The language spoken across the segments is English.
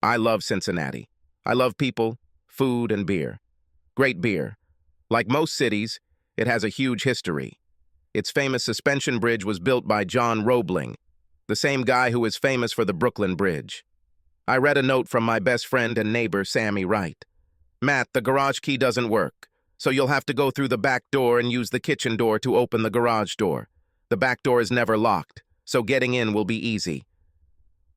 I love Cincinnati. I love people, food, and beer. Great beer. Like most cities, it has a huge history. Its famous suspension bridge was built by John Roebling, the same guy who is famous for the Brooklyn Bridge. I read a note from my best friend and neighbor, Sammy Wright. Matt, the garage key doesn't work, so you'll have to go through the back door and use the kitchen door to open the garage door. The back door is never locked, so getting in will be easy.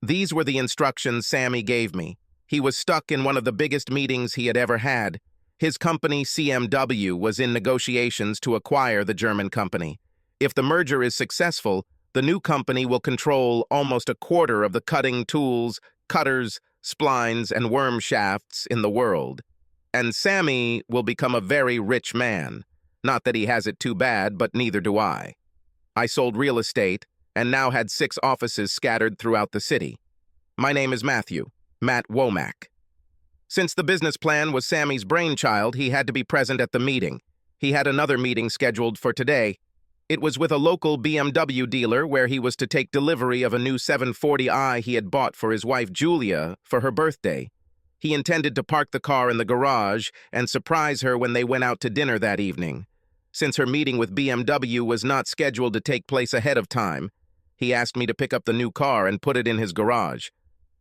These were the instructions Sammy gave me. He was stuck in one of the biggest meetings he had ever had. His company, CMW, was in negotiations to acquire the German company. If the merger is successful, the new company will control almost a quarter of the cutting tools, cutters, splines, and worm shafts in the world. And Sammy will become a very rich man. Not that he has it too bad, but neither do I. I sold real estate and now had 6 offices scattered throughout the city. My name is Matthew, Matt Womack. Since the business plan was Sammy's brainchild, he had to be present at the meeting. He had another meeting scheduled for today. It was with a local BMW dealer where he was to take delivery of a new 740i he had bought for his wife Julia for her birthday. He intended to park the car in the garage and surprise her when they went out to dinner that evening. Since her meeting with BMW was not scheduled to take place ahead of time, he asked me to pick up the new car and put it in his garage.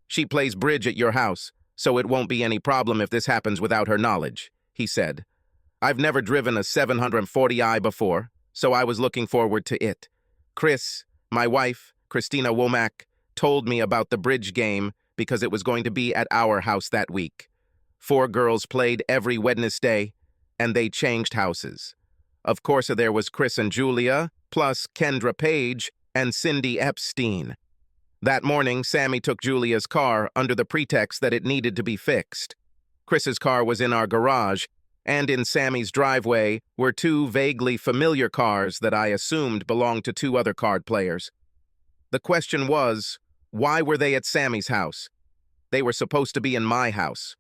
She plays bridge at your house, so it won't be any problem if this happens without her knowledge, he said. I've never driven a 740i before, so I was looking forward to it. Chris, my wife, Christina Womack, told me about the bridge game because it was going to be at our house that week. 4 girls played every Wednesday, and they changed houses. Of course, there was Chris and Julia, plus Kendra Page and Cindy Epstein. That morning, Sammy took Julia's car under the pretext that it needed to be fixed. Chris's car was in our garage, and in Sammy's driveway were 2 vaguely familiar cars that I assumed belonged to 2 other card players. The question was, why were they at Sammy's house? They were supposed to be in my house.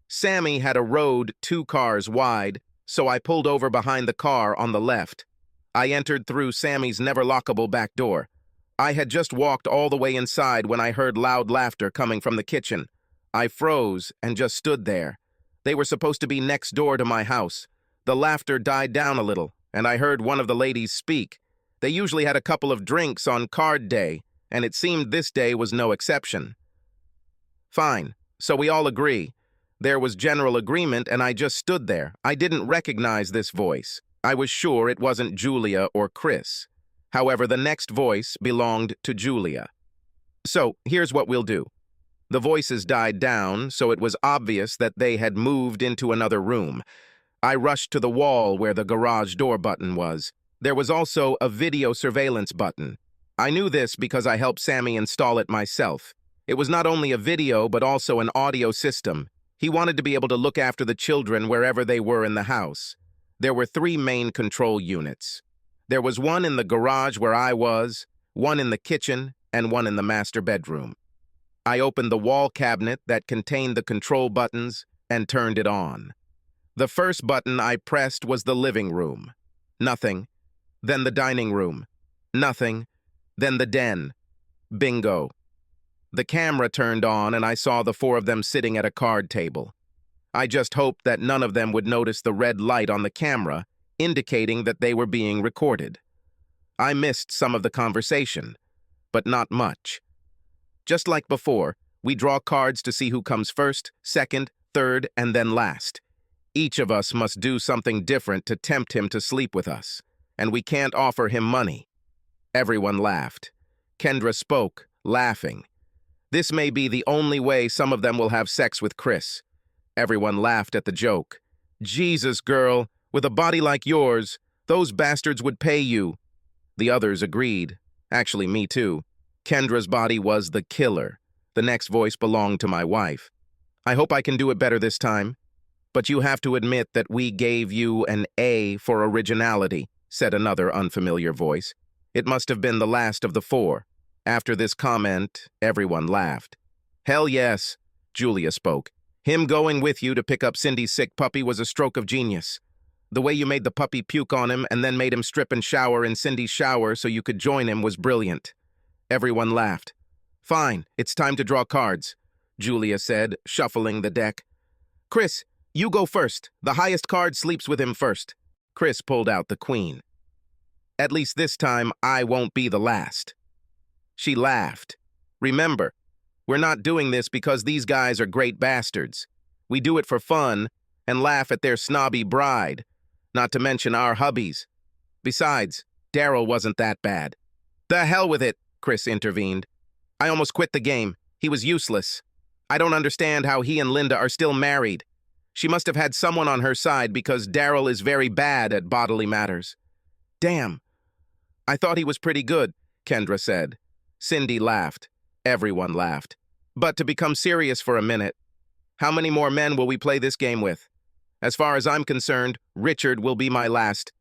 Sammy had a road 2 cars wide, so I pulled over behind the car on the left. I entered through Sammy's never-lockable back door. I had just walked all the way inside when I heard loud laughter coming from the kitchen. I froze and just stood there. They were supposed to be next door to my house. The laughter died down a little, and I heard one of the ladies speak. They usually had a couple of drinks on card day, and it seemed this day was no exception. Fine, so we all agree. There was general agreement, and I just stood there. I didn't recognize this voice. I was sure it wasn't Julia or Chris. However, the next voice belonged to Julia. So, here's what we'll do. The voices died down, so it was obvious that they had moved into another room. I rushed to the wall where the garage door button was. There was also a video surveillance button. I knew this because I helped Sammy install it myself. It was not only a video, but also an audio system. He wanted to be able to look after the children wherever they were in the house. There were 3 main control units. There was one in the garage where I was, one in the kitchen, and one in the master bedroom. I opened the wall cabinet that contained the control buttons and turned it on. The first button I pressed was the living room. Nothing. Then the dining room. Nothing. Then the den. Bingo. The camera turned on and I saw the 4 of them sitting at a card table. I just hoped that none of them would notice the red light on the camera, indicating that they were being recorded. I missed some of the conversation, but not much. Just like before, we draw cards to see who comes first, second, third, and then last. Each of us must do something different to tempt him to sleep with us, and we can't offer him money. Everyone laughed. Kendra spoke, laughing. This may be the only way some of them will have sex with Chris. Everyone laughed at the joke. Jesus, girl, with a body like yours, those bastards would pay you. The others agreed. Actually, me too. Kendra's body was the killer. The next voice belonged to my wife. I hope I can do it better this time. But you have to admit that we gave you an A for originality, said another unfamiliar voice. It must have been the last of the 4. After this comment, everyone laughed. Hell yes, Julia spoke. Him going with you to pick up Cindy's sick puppy was a stroke of genius. The way you made the puppy puke on him and then made him strip and shower in Cindy's shower so you could join him was brilliant. Everyone laughed. Fine, it's time to draw cards. Julia said, shuffling the deck. Chris, you go first. The highest card sleeps with him first. Chris pulled out the queen. At least this time, I won't be the last. She laughed. Remember, we're not doing this because these guys are great bastards. We do it for fun and laugh at their snobby bride, not to mention our hubbies. Besides, Daryl wasn't that bad. The hell with it, Chris intervened. I almost quit the game. He was useless. I don't understand how he and Linda are still married. She must have had someone on her side because Daryl is very bad at bodily matters. Damn. I thought he was pretty good, Kendra said. Cindy laughed. Everyone laughed. But to become serious for a minute, how many more men will we play this game with? As far as I'm concerned, Richard will be my last.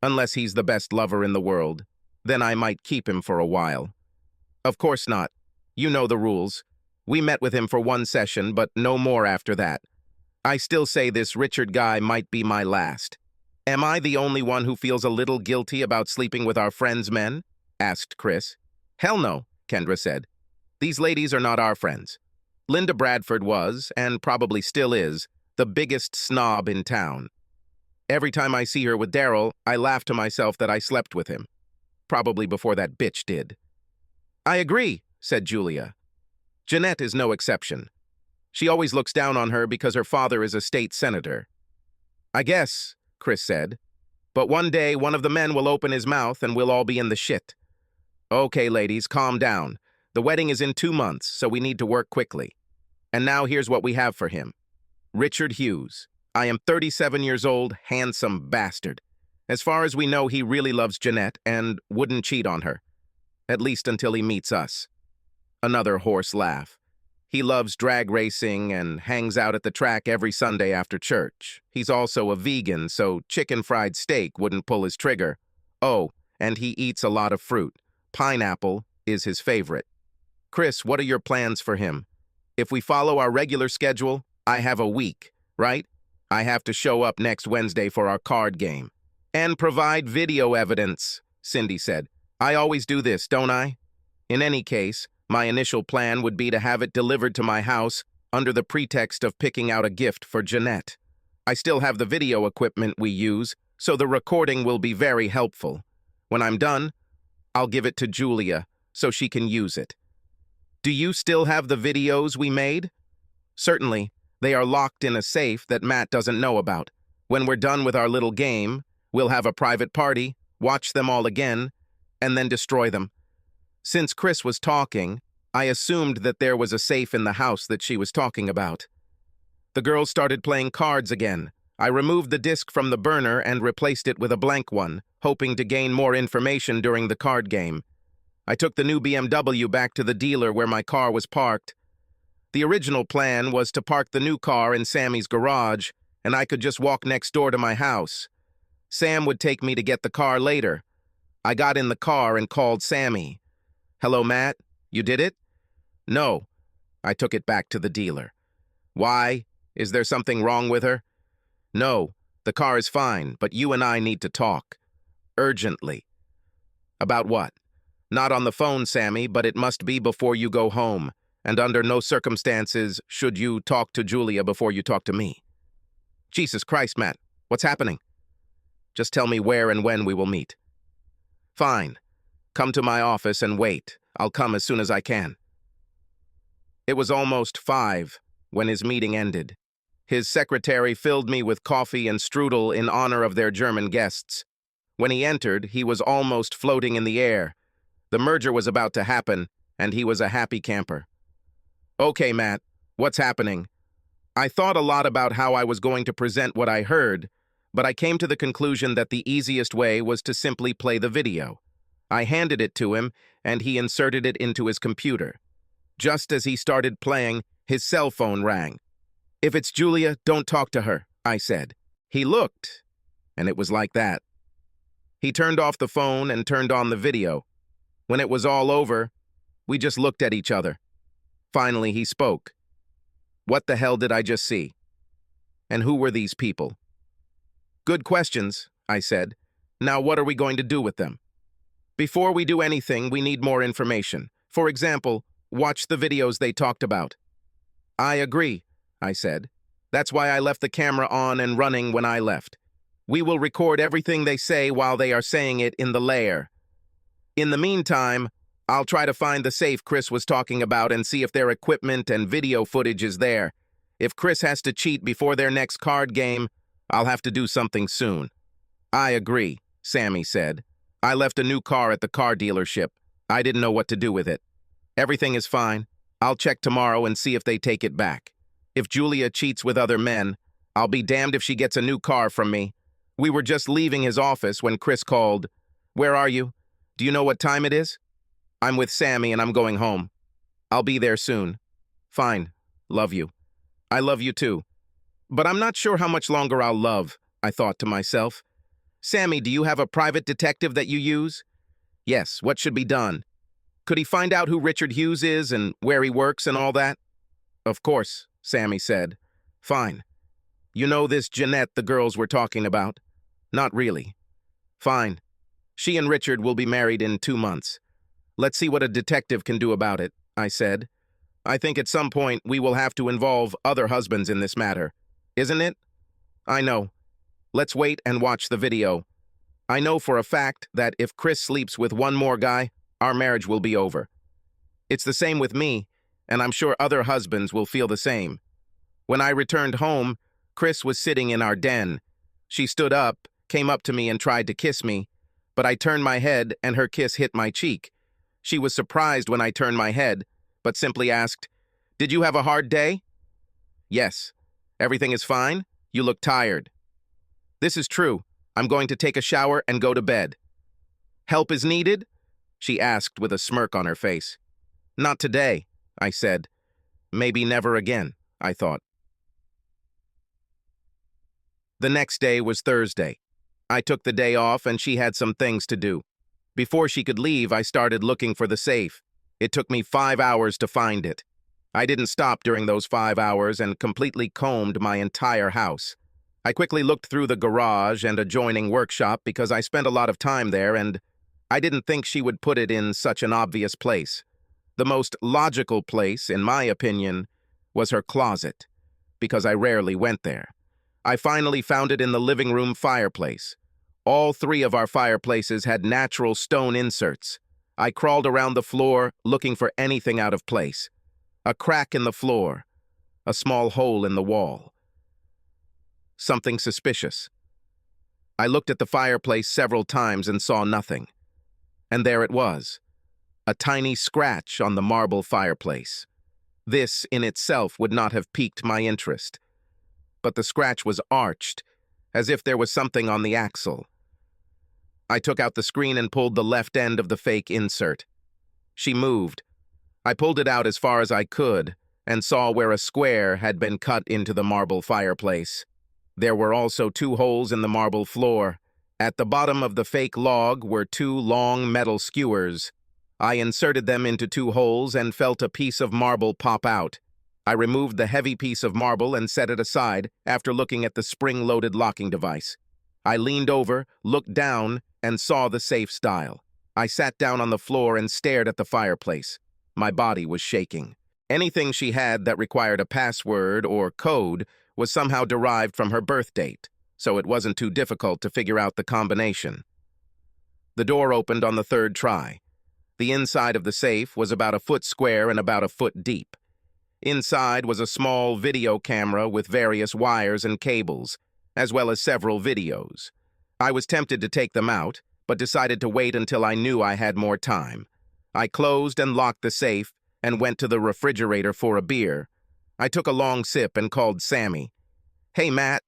Unless he's the best lover in the world. Then I might keep him for a while. Of course not. You know the rules. We met with him for one session, but no more after that. I still say this Richard guy might be my last. Am I the only one who feels a little guilty about sleeping with our friends' men? Asked Chris. Hell no, Kendra said. These ladies are not our friends. Linda Bradford was, and probably still is, the biggest snob in town. Every time I see her with Daryl, I laugh to myself that I slept with him. Probably before that bitch did. I agree, said Julia. Jeanette is no exception. She always looks down on her because her father is a state senator. I guess, Chris said. But one day, one of the men will open his mouth and we'll all be in the shit. Okay, ladies, calm down. The wedding is in 2 months, so we need to work quickly. And now here's what we have for him. Richard Hughes. I am 37 years old, handsome bastard. As far as we know, he really loves Jeanette and wouldn't cheat on her. At least until he meets us. Another hoarse laugh. He loves drag racing and hangs out at the track every Sunday after church. He's also a vegan, so chicken fried steak wouldn't pull his trigger. Oh, and he eats a lot of fruit. Pineapple is his favorite. Chris, what are your plans for him? If we follow our regular schedule, I have a week, right? I have to show up next Wednesday for our card game. And provide video evidence, Cindy said. I always do this, don't I? In any case, my initial plan would be to have it delivered to my house under the pretext of picking out a gift for Jeanette. I still have the video equipment we use, so the recording will be very helpful. When I'm done, I'll give it to Julia so she can use it. Do you still have the videos we made? Certainly. They are locked in a safe that Matt doesn't know about. When we're done with our little game, we'll have a private party, watch them all again, and then destroy them. Since Chris was talking, I assumed that there was a safe in the house that she was talking about. The girls started playing cards again. I removed the disc from the burner and replaced it with a blank one, hoping to gain more information during the card game. I took the new BMW back to the dealer where my car was parked. The original plan was to park the new car in Sammy's garage, and I could just walk next door to my house. Sam would take me to get the car later. I got in the car and called Sammy. Hello, Matt. You did it? No. I took it back to the dealer. Why? Is there something wrong with her? No. The car is fine, but you and I need to talk. Urgently. About what? Not on the phone, Sammy, but it must be before you go home. And under no circumstances should you talk to Julia before you talk to me. Jesus Christ, Matt. What's happening? Just tell me where and when we will meet. Fine. Come to my office and wait. I'll come as soon as I can. It was almost 5 when his meeting ended. His secretary filled me with coffee and strudel in honor of their German guests. When he entered, he was almost floating in the air. The merger was about to happen, and he was a happy camper. Okay, Matt, what's happening? I thought a lot about how I was going to present what I heard, but I came to the conclusion that the easiest way was to simply play the video. I handed it to him, and he inserted it into his computer. Just as he started playing, his cell phone rang. If it's Julia, don't talk to her, I said. He looked, and it was like that. He turned off the phone and turned on the video. When it was all over, we just looked at each other. Finally, he spoke. What the hell did I just see? And who were these people? Good questions, I said. Now what are we going to do with them? Before we do anything, we need more information. For example, watch the videos they talked about. I agree, I said. That's why I left the camera on and running when I left. We will record everything they say while they are saying it in the lair. In the meantime, I'll try to find the safe Chris was talking about and see if their equipment and video footage is there. If Chris has to cheat before their next card game, I'll have to do something soon. I agree, Sammy said. I left a new car at the car dealership. I didn't know what to do with it. Everything is fine. I'll check tomorrow and see if they take it back. If Julia cheats with other men, I'll be damned if she gets a new car from me. We were just leaving his office when Chris called. Where are you? Do you know what time it is? I'm with Sammy and I'm going home. I'll be there soon. Fine. Love you. I love you too. But I'm not sure how much longer I'll love, I thought to myself. Sammy, do you have a private detective that you use? Yes, what should be done? Could he find out who Richard Hughes is and where he works and all that? Of course, Sammy said. Fine. You know this Jeanette the girls were talking about? Not really. Fine. She and Richard will be married in 2 months. Let's see what a detective can do about it, I said. I think at some point we will have to involve other husbands in this matter. Isn't it? I know. Let's wait and watch the video. I know for a fact that if Chris sleeps with one more guy, our marriage will be over. It's the same with me, and I'm sure other husbands will feel the same. When I returned home, Chris was sitting in our den. She stood up, came up to me and tried to kiss me, but I turned my head and her kiss hit my cheek. She was surprised when I turned my head, but simply asked, "Did you have a hard day?" "Yes. Everything is fine? You look tired." "This is true. I'm going to take a shower and go to bed." "Help is needed?" she asked with a smirk on her face. "Not today," I said. Maybe never again, I thought. The next day was Thursday. I took the day off and she had some things to do. Before she could leave, I started looking for the safe. It took me 5 hours to find it. I didn't stop during those 5 hours and completely combed my entire house. I quickly looked through the garage and adjoining workshop because I spent a lot of time there and I didn't think she would put it in such an obvious place. The most logical place, in my opinion, was her closet, because I rarely went there. I finally found it in the living room fireplace. All 3 of our fireplaces had natural stone inserts. I crawled around the floor looking for anything out of place. A crack in the floor, a small hole in the wall. Something suspicious. I looked at the fireplace several times and saw nothing. And there it was, a tiny scratch on the marble fireplace. This in itself would not have piqued my interest. But the scratch was arched, as if there was something on the axle. I took out the screen and pulled the left end of the fake insert. She moved. I pulled it out as far as I could and saw where a square had been cut into the marble fireplace. There were also 2 holes in the marble floor. At the bottom of the fake log were 2 long metal skewers. I inserted them into 2 holes and felt a piece of marble pop out. I removed the heavy piece of marble and set it aside after looking at the spring-loaded locking device. I leaned over, looked down, and saw the safe dial. I sat down on the floor and stared at the fireplace. My body was shaking. Anything she had that required a password or code was somehow derived from her birth date, so it wasn't too difficult to figure out the combination. The door opened on the 3rd try. The inside of the safe was about a foot square and about a foot deep. Inside was a small video camera with various wires and cables, as well as several videos. I was tempted to take them out, but decided to wait until I knew I had more time. I closed and locked the safe and went to the refrigerator for a beer. I took a long sip and called Sammy. "Hey, Matt,"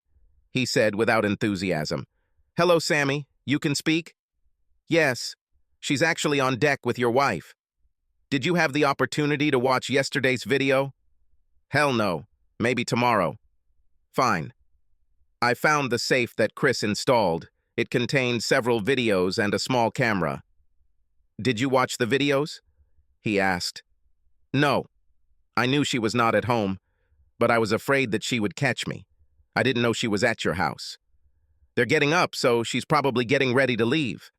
he said without enthusiasm. "Hello, Sammy. You can speak?" "Yes. She's actually on deck with your wife. Did you have the opportunity to watch yesterday's video?" "Hell no. Maybe tomorrow." "Fine." I found the safe that Chris installed. It contained several videos and a small camera. "Did you watch the videos?" he asked. "No. I knew she was not at home, but I was afraid that she would catch me. I didn't know she was at your house. They're getting up, so she's probably getting ready to leave."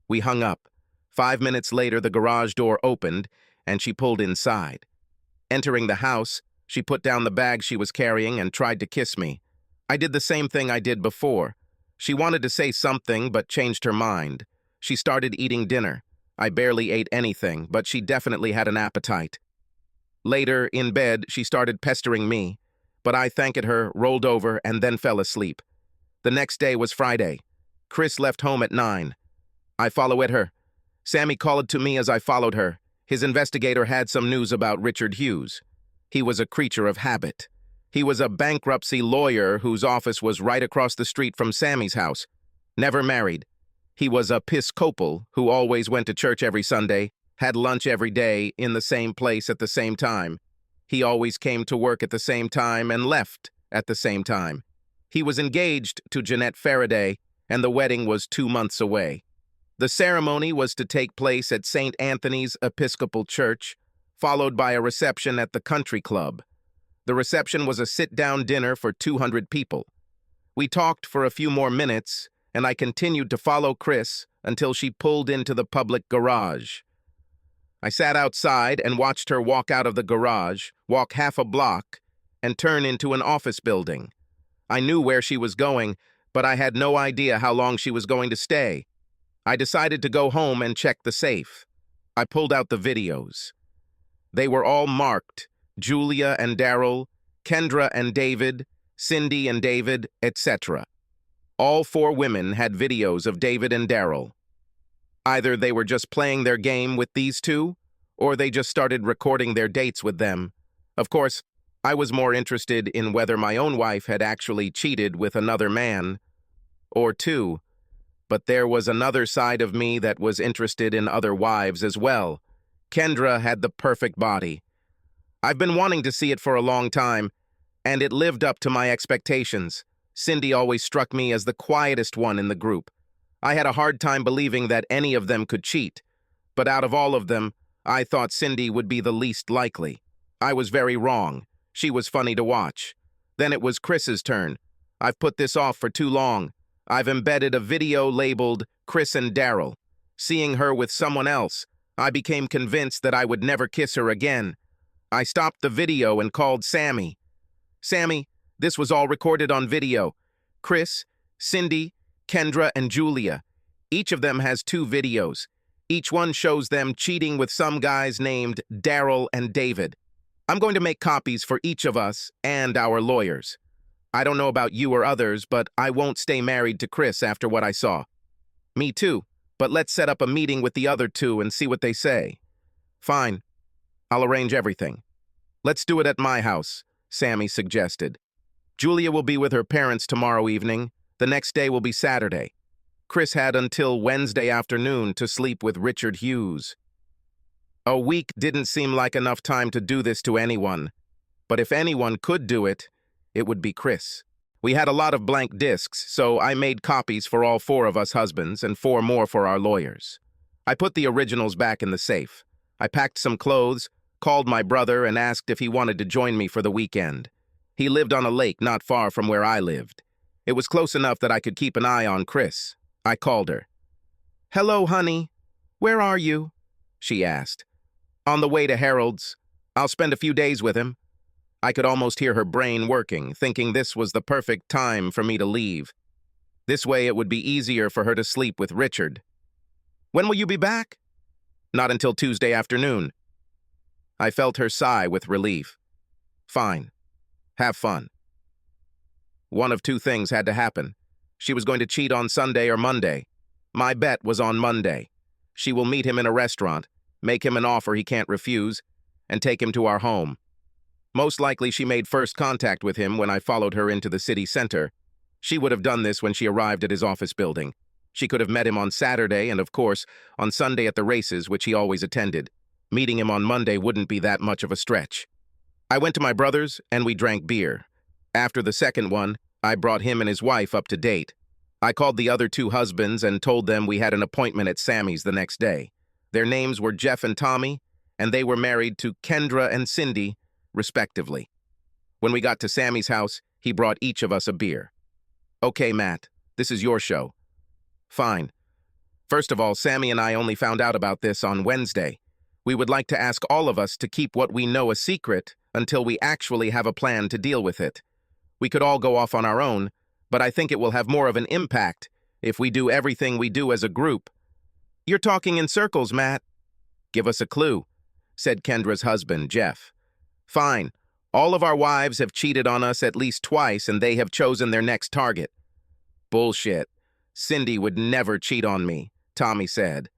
We hung up. 5 minutes later, the garage door opened, and she pulled inside. Entering the house, She put down the bag she was carrying and tried to kiss me. I did the same thing I did before. She wanted to say something but changed her mind. She started eating dinner. I barely ate anything, but she definitely had an appetite. Later, in bed, she started pestering me, but I thanked her, rolled over, and then fell asleep. The next day was Friday. Chris left home at 9. I followed her. Sammy called to me as I followed her. His investigator had some news about Richard Hughes. He was a creature of habit. He was a bankruptcy lawyer whose office was right across the street from Sammy's house. Never married. He was Episcopal who always went to church every Sunday, had lunch every day in the same place at the same time. He always came to work at the same time and left at the same time. He was engaged to Jeanette Faraday, and the wedding was 2 months away. The ceremony was to take place at St. Anthony's Episcopal Church, followed by a reception at the country club. The reception was a sit-down dinner for 200 people. We talked for a few more minutes, and I continued to follow Chris until she pulled into the public garage. I sat outside and watched her walk out of the garage, walk half a block, and turn into an office building. I knew where she was going, but I had no idea how long she was going to stay. I decided to go home and check the safe. I pulled out the videos. They were all marked: Julia and Daryl, Kendra and David, Cindy and David, etc. All 4 women had videos of David and Daryl. Either they were just playing their game with these two, or they just started recording their dates with them. Of course, I was more interested in whether my own wife had actually cheated with another man, or 2. But there was another side of me that was interested in other wives as well. Kendra had the perfect body. I've been wanting to see it for a long time, and it lived up to my expectations. Cindy always struck me as the quietest one in the group. I had a hard time believing that any of them could cheat, but out of all of them, I thought Cindy would be the least likely. I was very wrong. She was funny to watch. Then it was Chris's turn. I've put this off for too long. I've embedded a video labeled Chris and Daryl. Seeing her with someone else, I became convinced that I would never kiss her again. I stopped the video and called Sammy. Sammy, this was all recorded on video. Chris, Cindy, Kendra, and Julia. Each of them has 2 videos. Each one shows them cheating with some guys named Daryl and David. I'm going to make copies for each of us and our lawyers. I don't know about you or others, but I won't stay married to Chris after what I saw. Me too, but let's set up a meeting with the other 2 and see what they say. Fine. I'll arrange everything. Let's do it at my house, Sammy suggested. Julia will be with her parents tomorrow evening. The next day will be Saturday. Chris had until Wednesday afternoon to sleep with Richard Hughes. A week didn't seem like enough time to do this to anyone, but if anyone could do it, it would be Chris. We had a lot of blank discs, so I made copies for all 4 of us husbands and 4 more for our lawyers. I put the originals back in the safe. I packed some clothes, called my brother, and asked if he wanted to join me for the weekend. He lived on a lake not far from where I lived. It was close enough that I could keep an eye on Chris. I called her. "Hello, honey. Where are you?" she asked. "On the way to Harold's. I'll spend a few days with him." I could almost hear her brain working, thinking this was the perfect time for me to leave. This way it would be easier for her to sleep with Richard. "When will you be back?" "Not until Tuesday afternoon." I felt her sigh with relief. Fine. Have fun. One of 2 things had to happen. She was going to cheat on Sunday or Monday. My bet was on Monday. She will meet him in a restaurant, make him an offer he can't refuse, and take him to our home. Most likely she made first contact with him when I followed her into the city center. She would have done this when she arrived at his office building. She could have met him on Saturday and, of course, on Sunday at the races, which he always attended. Meeting him on Monday wouldn't be that much of a stretch. I went to my brother's, and we drank beer. After the second one, I brought him and his wife up to date. I called the other 2 husbands and told them we had an appointment at Sammy's the next day. Their names were Jeff and Tommy, and they were married to Kendra and Cindy, respectively. When we got to Sammy's house, he brought each of us a beer. "Okay, Matt, this is your show." "Fine. First of all, Sammy and I only found out about this on Wednesday. We would like to ask all of us to keep what we know a secret until we actually have a plan to deal with it. We could all go off on our own, but I think it will have more of an impact if we do everything we do as a group. You're talking in circles, Matt. Give us a clue, said Kendra's husband, Jeff. Fine. All of our wives have cheated on us at least twice, and they have chosen their next target. Bullshit. Cindy would never cheat on me, Tommy said.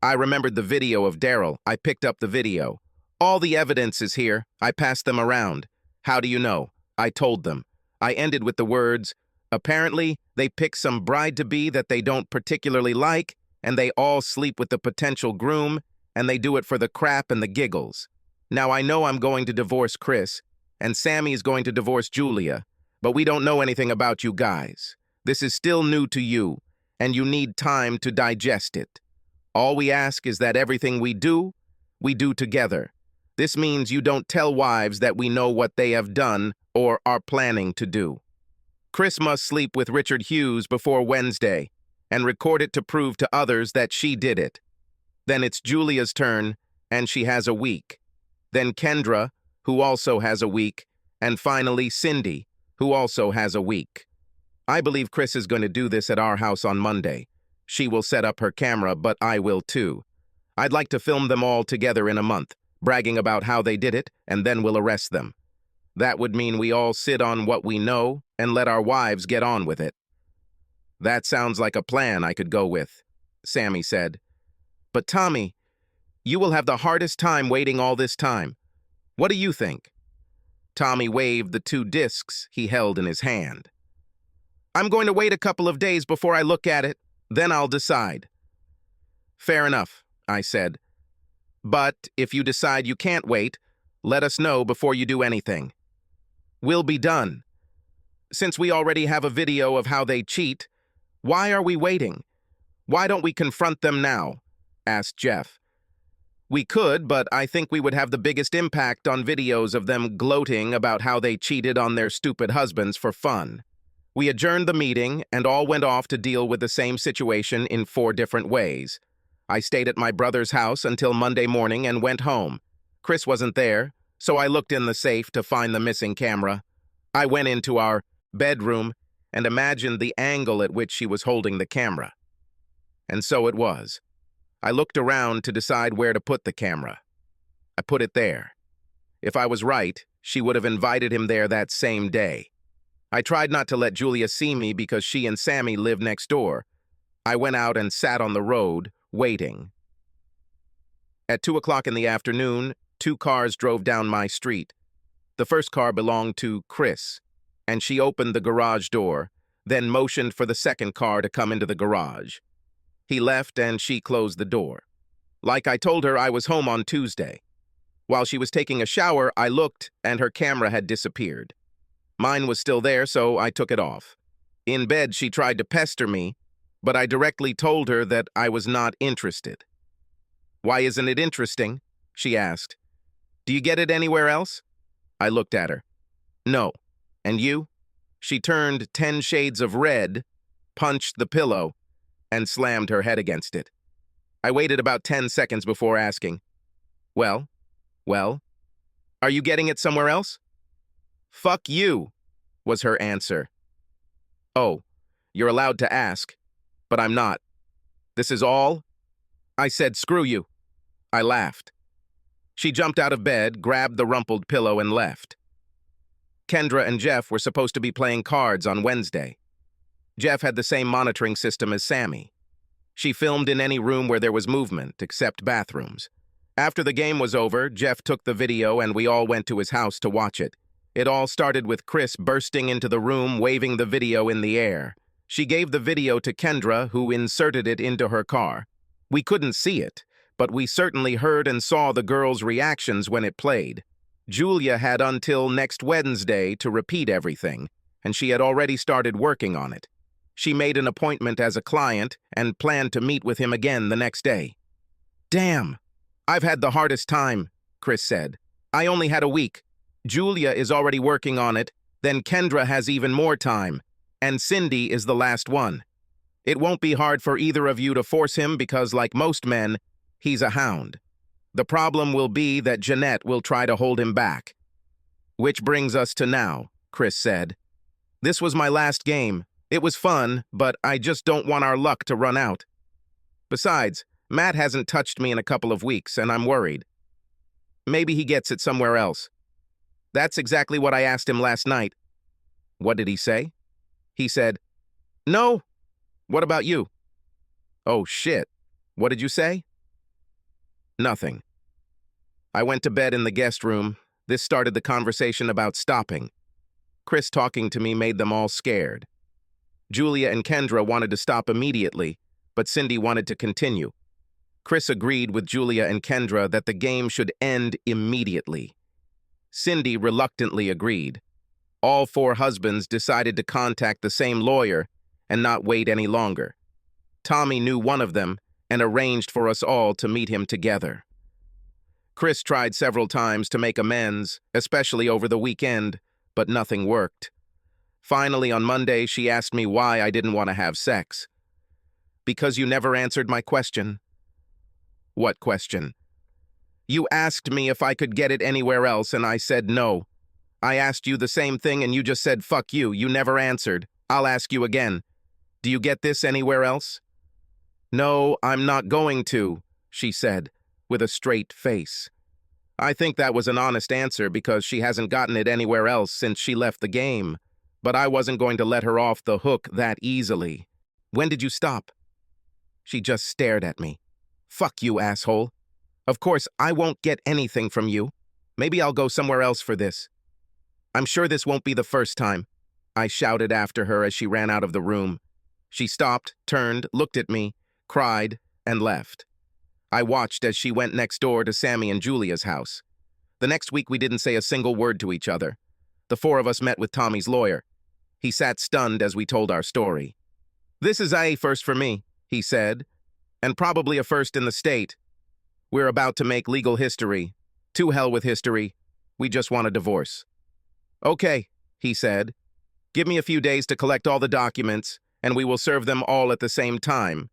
I remembered the video of Daryl. I picked up the video. All the evidence is here. I passed them around. How do you know? I told them. I ended with the words, apparently, they pick some bride-to-be that they don't particularly like, and they all sleep with the potential groom, and they do it for the crap and the giggles. Now I know I'm going to divorce Chris, and Sammy's going to divorce Julia, but we don't know anything about you guys. This is still new to you, and you need time to digest it. All we ask is that everything we do together. This means you don't tell wives that we know what they have done or are planning to do. Chris must sleep with Richard Hughes before Wednesday and record it to prove to others that she did it. Then it's Julia's turn, and she has a week. Then Kendra, who also has a week, and finally Cindy, who also has a week. I believe Chris is going to do this at our house on Monday. She will set up her camera, but I will too. I'd like to film them all together in a month, bragging about how they did it, and then we'll arrest them. That would mean we all sit on what we know and let our wives get on with it. That sounds like a plan I could go with, Sammy said. But Tommy, you will have the hardest time waiting all this time. What do you think? Tommy waved the 2 discs he held in his hand. I'm going to wait a couple of days before I look at it, then I'll decide. Fair enough, I said. But if you decide you can't wait, let us know before you do anything. We'll be done. Since we already have a video of how they cheat, why are we waiting? Why don't we confront them now? Asked Jeff. We could, but I think we would have the biggest impact on videos of them gloating about how they cheated on their stupid husbands for fun. We adjourned the meeting and all went off to deal with the same situation in 4 different ways. I stayed at my brother's house until Monday morning and went home. Chris wasn't there, so I looked in the safe to find the missing camera. I went into our bedroom and imagined the angle at which she was holding the camera. And so it was. I looked around to decide where to put the camera. I put it there. If I was right, she would have invited him there that same day. I tried not to let Julia see me because she and Sammy lived next door. I went out and sat on the road, waiting. At 2 o'clock in the afternoon, 2 cars drove down my street. The first car belonged to Chris, and she opened the garage door, then motioned for the second car to come into the garage. He left and she closed the door. Like I told her, I was home on Tuesday. While she was taking a shower, I looked and her camera had disappeared. Mine was still there, so I took it off. In bed, she tried to pester me, but I directly told her that I was not interested. Why isn't it interesting? She asked. Do you get it anywhere else? I looked at her. No. And you? She turned 10 shades of red, punched the pillow, and slammed her head against it. I waited about 10 seconds before asking, Well? Are you getting it somewhere else? Fuck you, was her answer. Oh, you're allowed to ask, but I'm not. This is all? I said, screw you. I laughed. She jumped out of bed, grabbed the rumpled pillow, and left. Kendra and Jeff were supposed to be playing cards on Wednesday. Jeff had the same monitoring system as Sammy. She filmed in any room where there was movement, except bathrooms. After the game was over, Jeff took the video and we all went to his house to watch it. It all started with Chris bursting into the room, waving the video in the air. She gave the video to Kendra, who inserted it into her car. We couldn't see it, but we certainly heard and saw the girls' reactions when it played. Julia had until next Wednesday to repeat everything, and she had already started working on it. She made an appointment as a client and planned to meet with him again the next day. Damn, I've had the hardest time, Chris said. I only had a week. Julia is already working on it, then Kendra has even more time, and Cindy is the last one. It won't be hard for either of you to force him because, like most men, he's a hound. The problem will be that Jeanette will try to hold him back. Which brings us to now, Chris said. This was my last game. It was fun, but I just don't want our luck to run out. Besides, Matt hasn't touched me in a couple of weeks, and I'm worried. Maybe he gets it somewhere else. That's exactly what I asked him last night. What did he say? He said, "No. What about you?" Oh, shit. What did you say? Nothing. I went to bed in the guest room. This started the conversation about stopping. Chris talking to me made them all scared. Julia and Kendra wanted to stop immediately, but Cindy wanted to continue. Chris agreed with Julia and Kendra that the game should end immediately. Cindy reluctantly agreed. All four husbands decided to contact the same lawyer and not wait any longer. Tommy knew one of them and arranged for us all to meet him together. Chris tried several times to make amends, especially over the weekend, but nothing worked. Finally, on Monday, she asked me why I didn't want to have sex. Because you never answered my question. What question? You asked me if I could get it anywhere else, and I said no. I asked you the same thing, and you just said, "Fuck you." You never answered. I'll ask you again. Do you get this anywhere else? No, I'm not going to, she said, with a straight face. I think that was an honest answer because she hasn't gotten it anywhere else since she left the game. But I wasn't going to let her off the hook that easily. When did you stop? She just stared at me. Fuck you, asshole. Of course, I won't get anything from you. Maybe I'll go somewhere else for this. I'm sure this won't be the first time, I shouted after her as she ran out of the room. She stopped, turned, looked at me, cried, and left. I watched as she went next door to Sammy and Julia's house. The next week we didn't say a single word to each other. The four of us met with Tommy's lawyer. He sat stunned as we told our story. This is a first for me, he said, and probably a first in the state. We're about to make legal history. To hell with history. We just want a divorce. Okay, he said. Give me a few days to collect all the documents, and we will serve them all at the same time.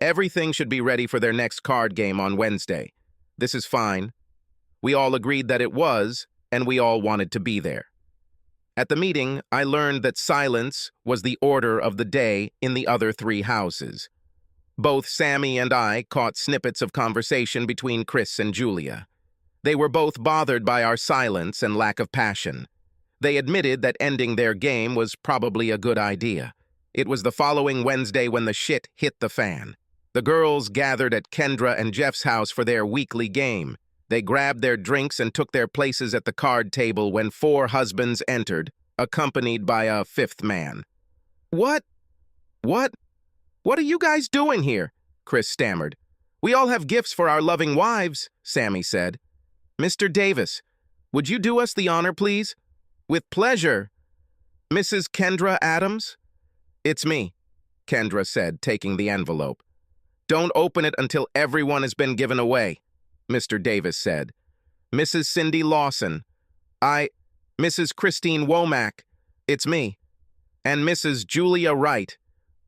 Everything should be ready for their next card game on Wednesday. This is fine. We all agreed that it was, and we all wanted to be there. At the meeting, I learned that silence was the order of the day in the other three houses. Both Sammy and I caught snippets of conversation between Chris and Julia. They were both bothered by our silence and lack of passion. They admitted that ending their game was probably a good idea. It was the following Wednesday when the shit hit the fan. The girls gathered at Kendra and Jeff's house for their weekly game. They grabbed their drinks and took their places at the card table when four husbands entered, accompanied by a fifth man. What are you guys doing here? Chris stammered. We all have gifts for our loving wives, Sammy said. Mr. Davis, would you do us the honor, please? With pleasure. Mrs. Kendra Adams? It's me, Kendra said, taking the envelope. Don't open it until everyone has been given away, Mr. Davis said. Mrs. Cindy Lawson. Mrs. Christine Womack. It's me. And Mrs. Julia Wright.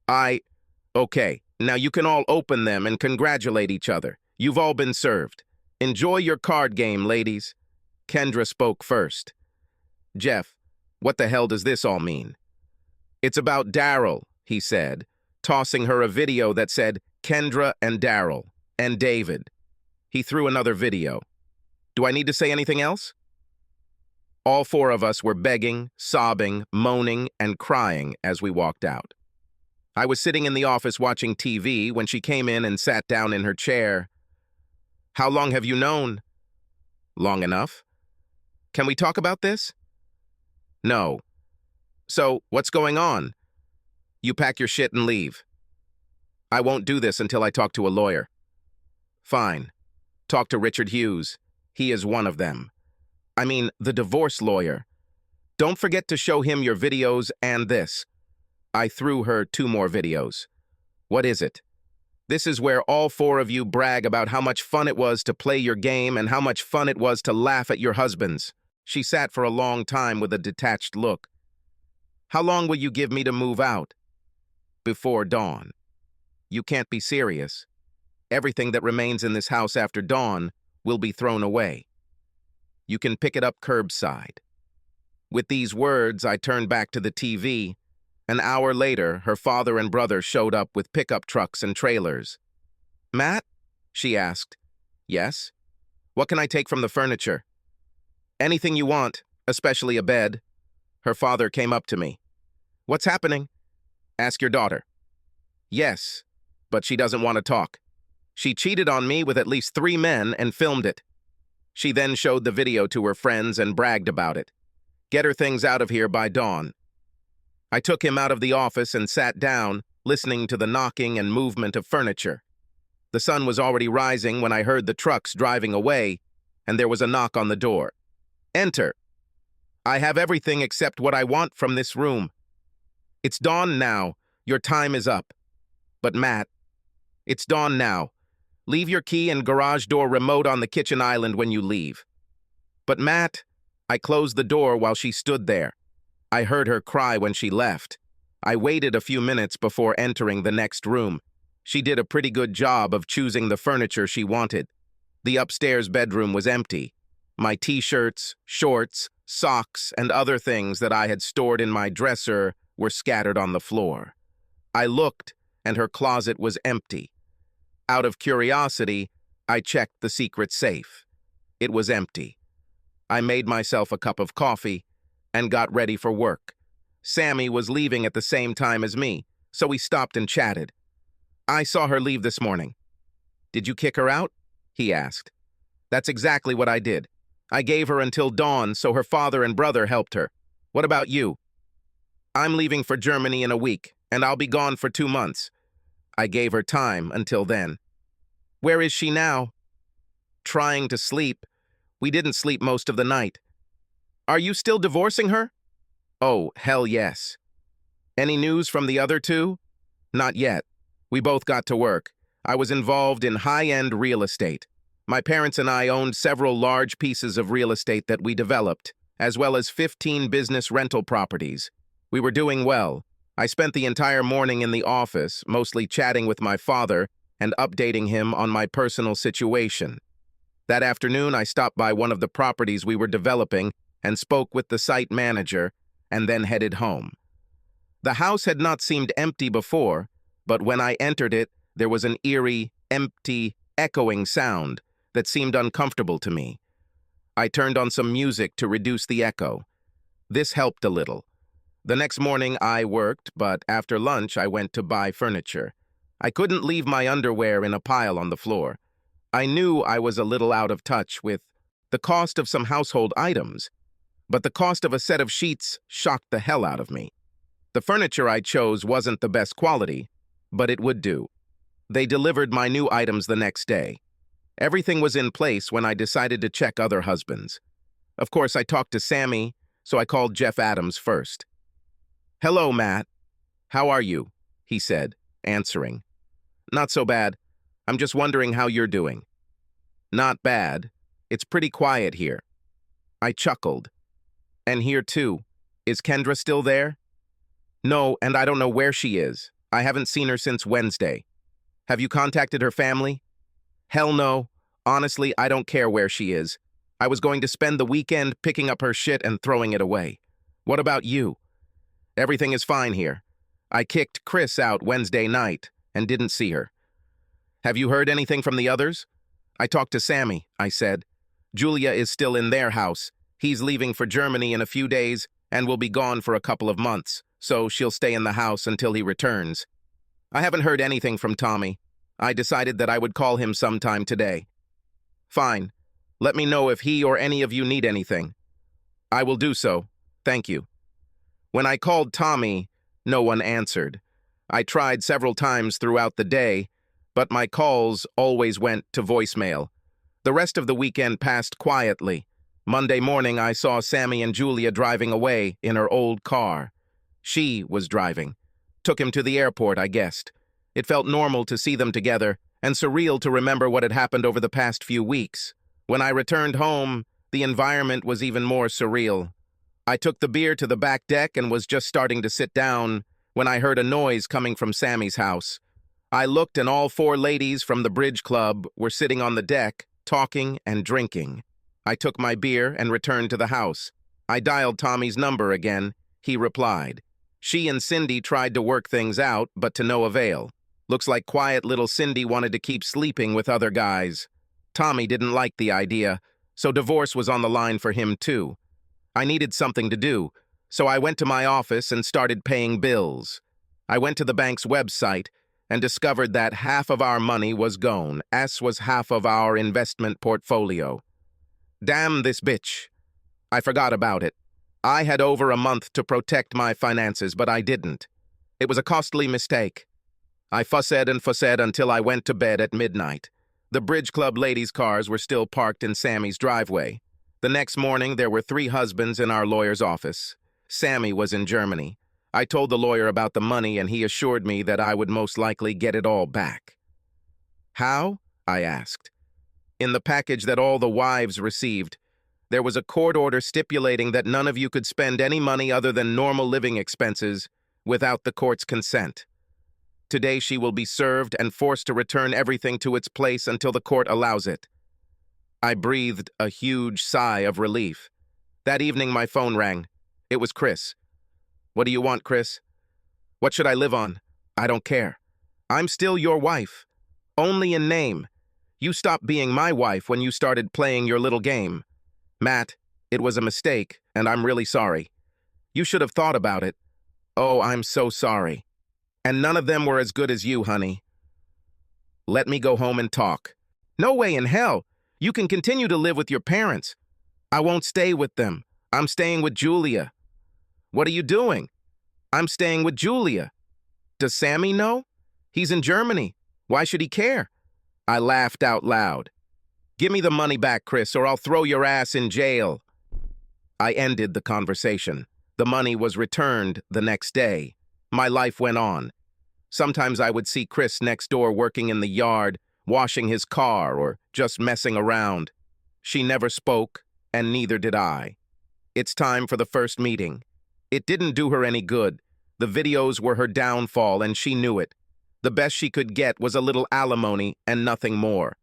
Okay, now you can all open them and congratulate each other. You've all been served. Enjoy your card game, ladies. Kendra spoke first. Jeff, what the hell does this all mean? It's about Daryl, he said, tossing her a video that said Kendra and Daryl and David. He threw another video. Do I need to say anything else? All four of us were begging, sobbing, moaning, and crying as we walked out. I was sitting in the office watching TV when she came in and sat down in her chair. How long have you known? Long enough. Can we talk about this? No. So, what's going on? You pack your shit and leave. I won't do this until I talk to a lawyer. Fine. Talk to Richard Hughes. He is one of them. I mean, the divorce lawyer. Don't forget to show him your videos and this. I threw her 2 more videos. What is it? This is where all 4 of you brag about how much fun it was to play your game and how much fun it was to laugh at your husbands. She sat for a long time with a detached look. How long will you give me to move out? Before dawn. You can't be serious. Everything that remains in this house after dawn will be thrown away. You can pick it up curbside." With these words, I turned back to the TV. An hour later, her father and brother showed up with pickup trucks and trailers. "Matt?" she asked. "Yes?" "What can I take from the furniture?" "Anything you want, especially a bed." Her father came up to me. "What's happening?" "Ask your daughter." "Yes, but she doesn't want to talk. She cheated on me with at least 3 men and filmed it. She then showed the video to her friends and bragged about it. Get her things out of here by dawn." I took him out of the office and sat down, listening to the knocking and movement of furniture. The sun was already rising when I heard the trucks driving away, and there was a knock on the door. "Enter." "I have everything except what I want from this room." "It's dawn now. Your time is up." "But Matt." "It's dawn now. Leave your key and garage door remote on the kitchen island when you leave." "But Matt." I closed the door while she stood there. I heard her cry when she left. I waited a few minutes before entering the next room. She did a pretty good job of choosing the furniture she wanted. The upstairs bedroom was empty. My t-shirts, shorts, socks, and other things that I had stored in my dresser were scattered on the floor. I looked, and her closet was empty. Out of curiosity, I checked the secret safe. It was empty. I made myself a cup of coffee and got ready for work. Sammy was leaving at the same time as me, so we stopped and chatted. "I saw her leave this morning." "Did you kick her out?" he asked. "That's exactly what I did. I gave her until dawn so her father and brother helped her. What about you?" "I'm leaving for Germany in a week, and I'll be gone for 2 months. I gave her time until then." "Where is she now?" "Trying to sleep. We didn't sleep most of the night." "Are you still divorcing her?" "Oh, hell yes." "Any news from the other two?" "Not yet. We both got to work. I was involved in high-end real estate. My parents and I owned several large pieces of real estate that we developed, as well as 15 business rental properties. We were doing well. I spent the entire morning in the office, mostly chatting with my father and updating him on my personal situation. That afternoon, I stopped by one of the properties we were developing and spoke with the site manager, and then headed home. The house had not seemed empty before, but when I entered it, there was an eerie, empty, echoing sound that seemed uncomfortable to me. I turned on some music to reduce the echo. This helped a little. The next morning I worked, but after lunch I went to buy furniture. I couldn't leave my underwear in a pile on the floor. I knew I was a little out of touch with the cost of some household items, but the cost of a set of sheets shocked the hell out of me. The furniture I chose wasn't the best quality, but it would do. They delivered my new items the next day. Everything was in place when I decided to check other husbands. Of course, I talked to Sammy, so I called Jeff Adams first. "Hello, Matt. How are you?" he said, answering. "Not so bad. I'm just wondering how you're doing." "Not bad. It's pretty quiet here." I chuckled. "And here too. Is Kendra still there?" "No, and I don't know where she is. I haven't seen her since Wednesday." "Have you contacted her family?" "Hell no. Honestly, I don't care where she is. I was going to spend the weekend picking up her shit and throwing it away. What about you?" "Everything is fine here. I kicked Chris out Wednesday night and didn't see her." "Have you heard anything from the others?" "I talked to Sammy," I said. "Julia is still in their house. He's leaving for Germany in a few days and will be gone for a couple of months, so she'll stay in the house until he returns." "I haven't heard anything from Tommy. I decided that I would call him sometime today." "Fine. Let me know if he or any of you need anything." "I will do so. Thank you." When I called Tommy, no one answered. I tried several times throughout the day, but my calls always went to voicemail. The rest of the weekend passed quietly. Monday morning, I saw Sammy and Julia driving away in her old car. She was driving. Took him to the airport, I guessed. It felt normal to see them together, and surreal to remember what had happened over the past few weeks. When I returned home, the environment was even more surreal. I took the beer to the back deck and was just starting to sit down when I heard a noise coming from Sammy's house. I looked, and all 4 ladies from the bridge club were sitting on the deck, talking and drinking. I took my beer and returned to the house. I dialed Tommy's number again. He replied. She and Cindy tried to work things out, but to no avail. Looks like quiet little Cindy wanted to keep sleeping with other guys. Tommy didn't like the idea, so divorce was on the line for him too. I needed something to do, so I went to my office and started paying bills. I went to the bank's website and discovered that half of our money was gone, as was half of our investment portfolio. Damn this bitch. I forgot about it. I had over a month to protect my finances, but I didn't. It was a costly mistake. I fussed and fussed until I went to bed at midnight. The Bridge Club ladies' cars were still parked in Sammy's driveway. The next morning, there were 3 husbands in our lawyer's office. Sammy was in Germany. I told the lawyer about the money, and he assured me that I would most likely get it all back. How? I asked. In the package that all the wives received, there was a court order stipulating that none of you could spend any money other than normal living expenses without the court's consent. Today she will be served and forced to return everything to its place until the court allows it. I breathed a huge sigh of relief. That evening my phone rang. It was Chris. What do you want, Chris? What should I live on? I don't care. I'm still your wife. Only in name. You stopped being my wife when you started playing your little game. Matt, it was a mistake, and I'm really sorry. You should have thought about it. Oh, I'm so sorry. And none of them were as good as you, honey. Let me go home and talk. No way in hell. You can continue to live with your parents. I won't stay with them. I'm staying with Julia. What are you doing? I'm staying with Julia. Does Sammy know? He's in Germany. Why should he care? I laughed out loud. Give me the money back, Chris, or I'll throw your ass in jail. I ended the conversation. The money was returned the next day. My life went on. Sometimes I would see Chris next door working in the yard, washing his car, or just messing around. She never spoke, and neither did I. It's time for the first meeting. It didn't do her any good. The videos were her downfall, and she knew it. The best she could get was a little alimony and nothing more.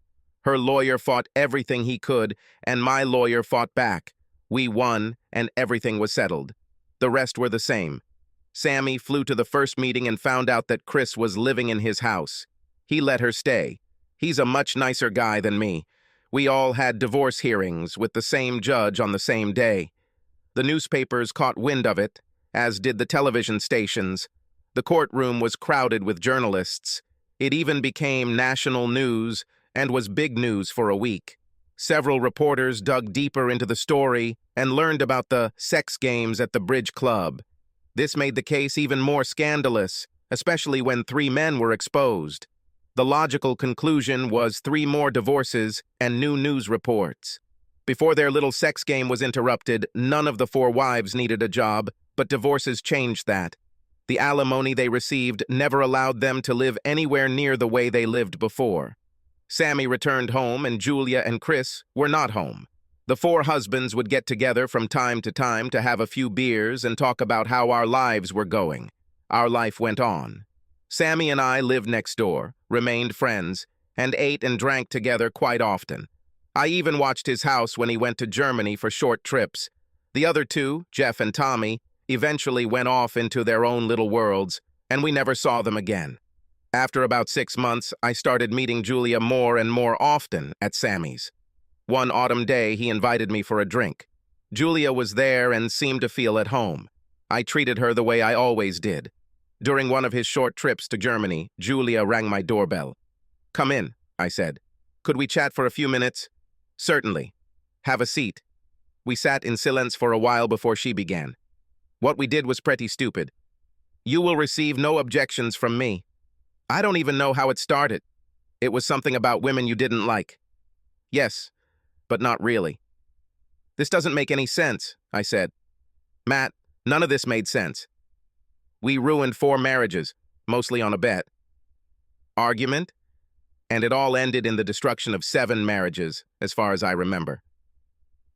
Her lawyer fought everything he could, and my lawyer fought back. We won, and everything was settled. The rest were the same. Sammy flew to the first meeting and found out that Chris was living in his house. He let her stay. He's a much nicer guy than me. We all had divorce hearings with the same judge on the same day. The newspapers caught wind of it, as did the television stations. The courtroom was crowded with journalists. It even became national news and was big news for a week. Several reporters dug deeper into the story and learned about the sex games at the Bridge Club. This made the case even more scandalous, especially when 3 men were exposed. The logical conclusion was 3 more divorces and new news reports. Before their little sex game was interrupted, none of the 4 wives needed a job, but divorces changed that. The alimony they received never allowed them to live anywhere near the way they lived before. Sammy returned home, and Julia and Chris were not home. The 4 husbands would get together from time to have a few beers and talk about how our lives were going. Our life went on. Sammy and I lived next door, remained friends, and ate and drank together quite often. I even watched his house when he went to Germany for short trips. The other 2, Jeff and Tommy, eventually went off into their own little worlds, and we never saw them again. After about 6 months, I started meeting Julia more and more often at Sammy's. One autumn day, he invited me for a drink. Julia was there and seemed to feel at home. I treated her the way I always did. During one of his short trips to Germany, Julia rang my doorbell. "Come in," I said. "Could we chat for a few minutes?" "Certainly. Have a seat." We sat in silence for a while before she began. "What we did was pretty stupid. You will receive no objections from me. I don't even know how it started. It was something about women you didn't like." "Yes, but not really." "This doesn't make any sense," I said. "Matt, none of this made sense. We ruined 4 marriages, mostly on a bet. Argument? And it all ended in the destruction of 7 marriages, as far as I remember."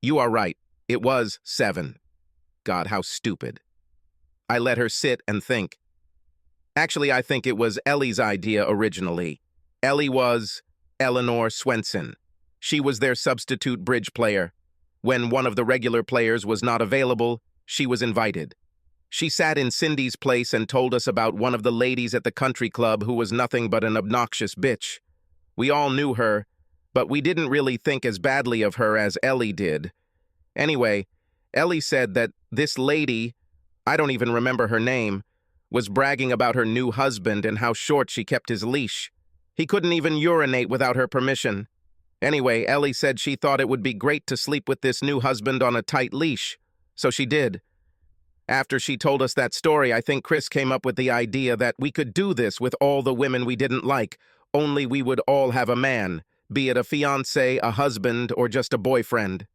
"You are right. It was 7. God, how stupid." I let her sit and think. "Actually, I think it was Ellie's idea originally. Ellie was Eleanor Swenson. She was their substitute bridge player. When one of the regular players was not available, she was invited. She sat in Cindy's place and told us about one of the ladies at the country club who was nothing but an obnoxious bitch. We all knew her, but we didn't really think as badly of her as Ellie did. Anyway, Ellie said that this lady, I don't even remember her name, was bragging about her new husband and how short she kept his leash. He couldn't even urinate without her permission. Anyway, Ellie said she thought it would be great to sleep with this new husband on a tight leash, so she did. After she told us that story, I think Chris came up with the idea that we could do this with all the women we didn't like, only we would all have a man, be it a fiancé, a husband, or just a boyfriend.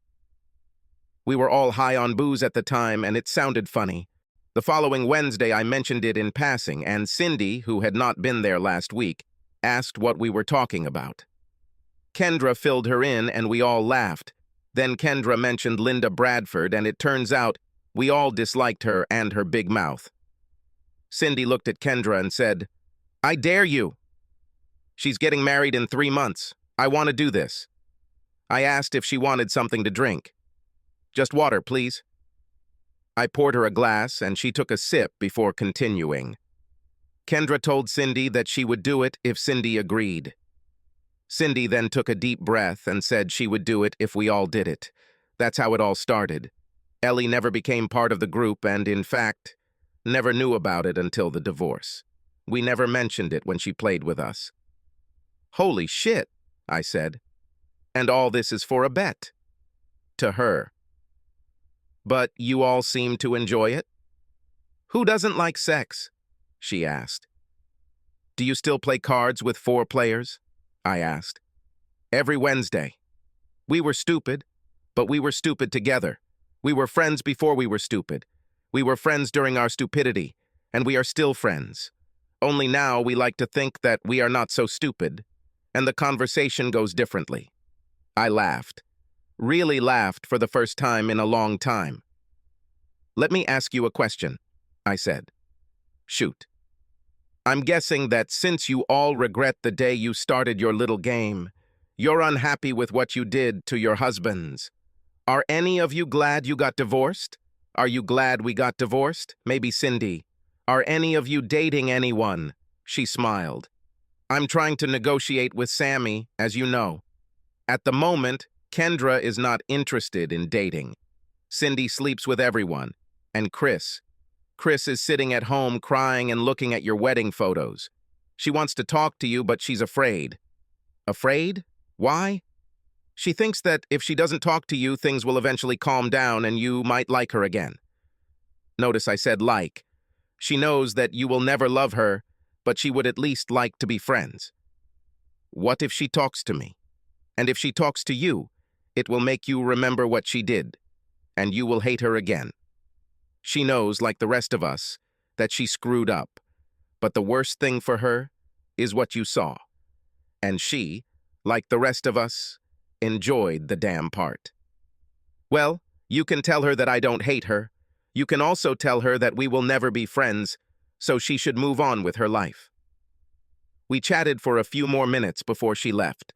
We were all high on booze at the time, and it sounded funny. The following Wednesday, I mentioned it in passing, and Cindy, who had not been there last week, asked what we were talking about. Kendra filled her in, and we all laughed. Then Kendra mentioned Linda Bradford, and it turns out we all disliked her and her big mouth. Cindy looked at Kendra and said, "I dare you. She's getting married in 3 months. I want to do this." I asked if she wanted something to drink. "Just water, please." I poured her a glass, and she took a sip before continuing. Kendra told Cindy that she would do it if Cindy agreed. Cindy then took a deep breath and said she would do it if we all did it. That's how it all started. Ellie never became part of the group and, in fact, never knew about it until the divorce. We never mentioned it when she played with us. "Holy shit," I said. "And all this is for a bet." To her. "But you all seem to enjoy it?" "Who doesn't like sex?" she asked. "Do you still play cards with 4 players?" I asked. "Every Wednesday. We were stupid, but we were stupid together. We were friends before we were stupid. We were friends during our stupidity, and we are still friends. Only now we like to think that we are not so stupid, and the conversation goes differently." I laughed. Really laughed for the first time in a long time. "Let me ask you a question," I said. "Shoot." "I'm guessing that since you all regret the day you started your little game, you're unhappy with what you did to your husbands. Are any of you glad you got divorced? Are you glad we got divorced? Maybe Cindy. Are any of you dating anyone?" She smiled. "I'm trying to negotiate with Sammy, as you know. At the moment, Kendra is not interested in dating. Cindy sleeps with everyone. And Chris is sitting at home crying and looking at your wedding photos. She wants to talk to you, but she's afraid." "Afraid? Why?" "She thinks that if she doesn't talk to you, things will eventually calm down and you might like her again." Notice I said like. She knows that you will never love her, but she would at least like to be friends. "What if she talks to me? And if she talks to you, it will make you remember what she did, and you will hate her again. She knows, like the rest of us, that she screwed up, but the worst thing for her is what you saw. And she, like the rest of us, enjoyed the damn part." "Well, you can tell her that I don't hate her. You can also tell her that we will never be friends, so she should move on with her life." We chatted for a few more minutes before she left.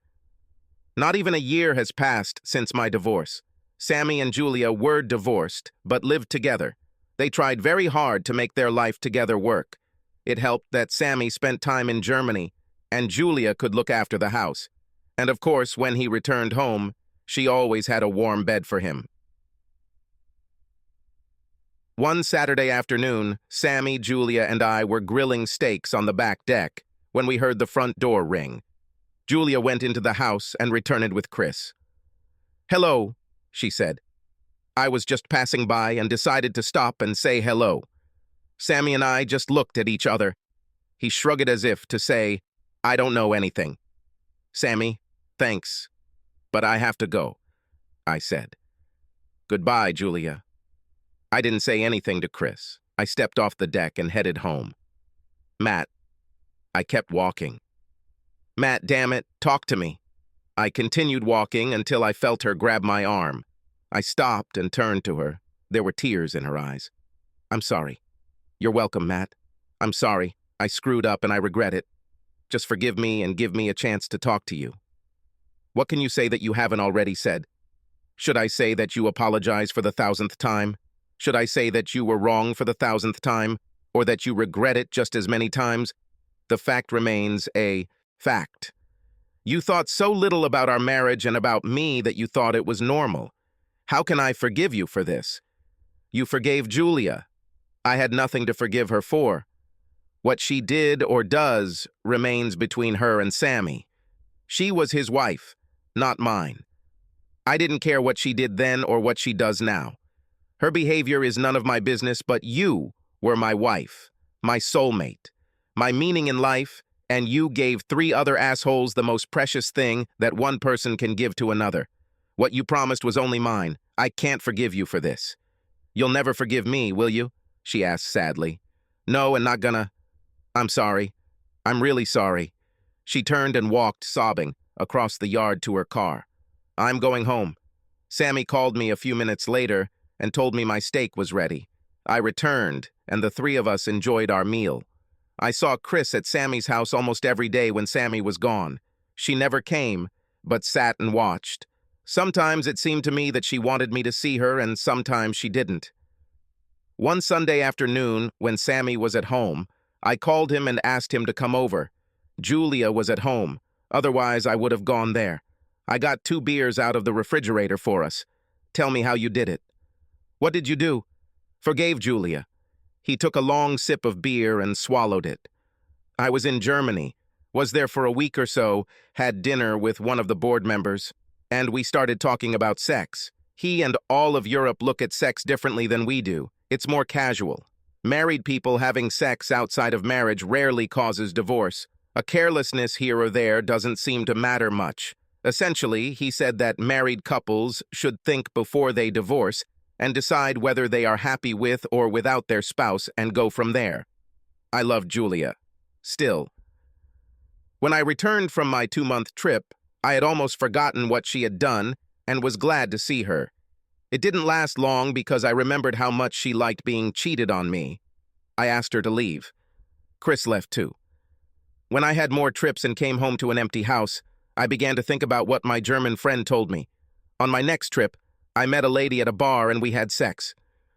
Not even a year has passed since my divorce. Sammy and Julia were divorced, but lived together. They tried very hard to make their life together work. It helped that Sammy spent time in Germany, and Julia could look after the house. And of course, when he returned home, she always had a warm bed for him. One Saturday afternoon, Sammy, Julia, and I were grilling steaks on the back deck when we heard the front door ring. Julia went into the house and returned with Chris. "Hello," she said. I was just passing by and decided to stop and say hello. Sammy and I just looked at each other. He shrugged as if to say, "I don't know anything." "Sammy, thanks, but I have to go," I said. "Goodbye, Julia." I didn't say anything to Chris. I stepped off the deck and headed home. "Matt." I kept walking. "Matt, damn it, talk to me." I continued walking until I felt her grab my arm. I stopped and turned to her. There were tears in her eyes. "I'm sorry." "You're welcome, Matt. I'm sorry. I screwed up and I regret it. Just forgive me and give me a chance to talk to you." What can you say that you haven't already said? Should I say that you apologize for the 1,000th time? Should I say that you were wrong for the 1,000th time? Or that you regret it just as many times? The fact remains a fact. You thought so little about our marriage and about me that you thought it was normal. How can I forgive you for this? You forgave Julia. I had nothing to forgive her for. What she did or does remains between her and Sammy. She was his wife, not mine. I didn't care what she did then or what she does now. Her behavior is none of my business, but you were my wife, my soulmate, my meaning in life, and you gave 3 other assholes the most precious thing that one person can give to another. What you promised was only mine. I can't forgive you for this. You'll never forgive me, will you? She asked sadly. No, and not gonna. I'm sorry. I'm really sorry. She turned and walked, sobbing, across the yard to her car. I'm going home. Sammy called me a few minutes later and told me my steak was ready. I returned, and the 3 of us enjoyed our meal. I saw Chris at Sammy's house almost every day when Sammy was gone. She never came, but sat and watched. Sometimes it seemed to me that she wanted me to see her, and sometimes she didn't. One Sunday afternoon, when Sammy was at home, I called him and asked him to come over. Julia was at home. Otherwise, I would have gone there. I got 2 beers out of the refrigerator for us. Tell me how you did it. What did you do? Forgave Julia. He took a long sip of beer and swallowed it. I was in Germany, was there for a week or so, had dinner with one of the board members, and we started talking about sex. He and all of Europe look at sex differently than we do. It's more casual. Married people having sex outside of marriage rarely causes divorce. A carelessness here or there doesn't seem to matter much. Essentially, he said that married couples should think before they divorce and decide whether they are happy with or without their spouse and go from there. I loved Julia. Still. When I returned from my 2-month trip, I had almost forgotten what she had done and was glad to see her. It didn't last long because I remembered how much she liked being cheated on me. I asked her to leave. Chris left too. When I had more trips and came home to an empty house, I began to think about what my German friend told me. On my next trip, I met a lady at a bar and we had sex.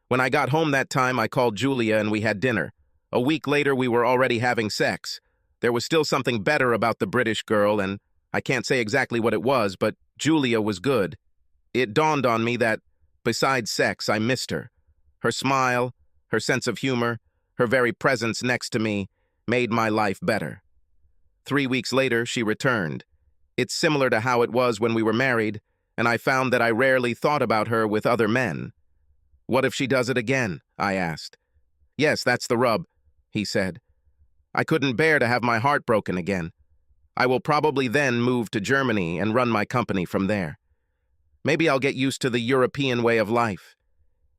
When I got home that time, I called Julia and we had dinner. A week later, we were already having sex. There was still something better about the British girl, and I can't say exactly what it was, but Julia was good. It dawned on me that, besides sex, I missed her. Her smile, her sense of humor, her very presence next to me made my life better. 3 weeks later, she returned. It's similar to how it was when we were married, and I found that I rarely thought about her with other men. What if she does it again? I asked. Yes, that's the rub, he said. I couldn't bear to have my heart broken again. I will probably then move to Germany and run my company from there. Maybe I'll get used to the European way of life.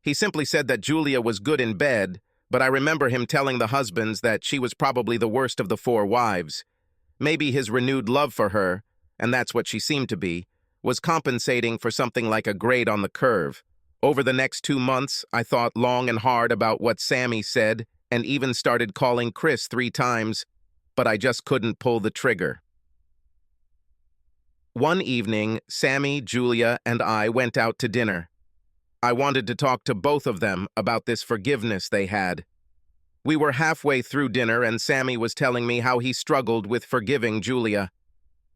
He simply said that Julia was good in bed, but I remember him telling the husbands that she was probably the worst of the 4 wives. Maybe his renewed love for her, and that's what she seemed to be, was compensating for something like a grade on the curve. Over the next 2 months, I thought long and hard about what Sammy said and even started calling Chris 3 times, but I just couldn't pull the trigger. One evening, Sammy, Julia, and I went out to dinner. I wanted to talk to both of them about this forgiveness they had. We were halfway through dinner and Sammy was telling me how he struggled with forgiving Julia.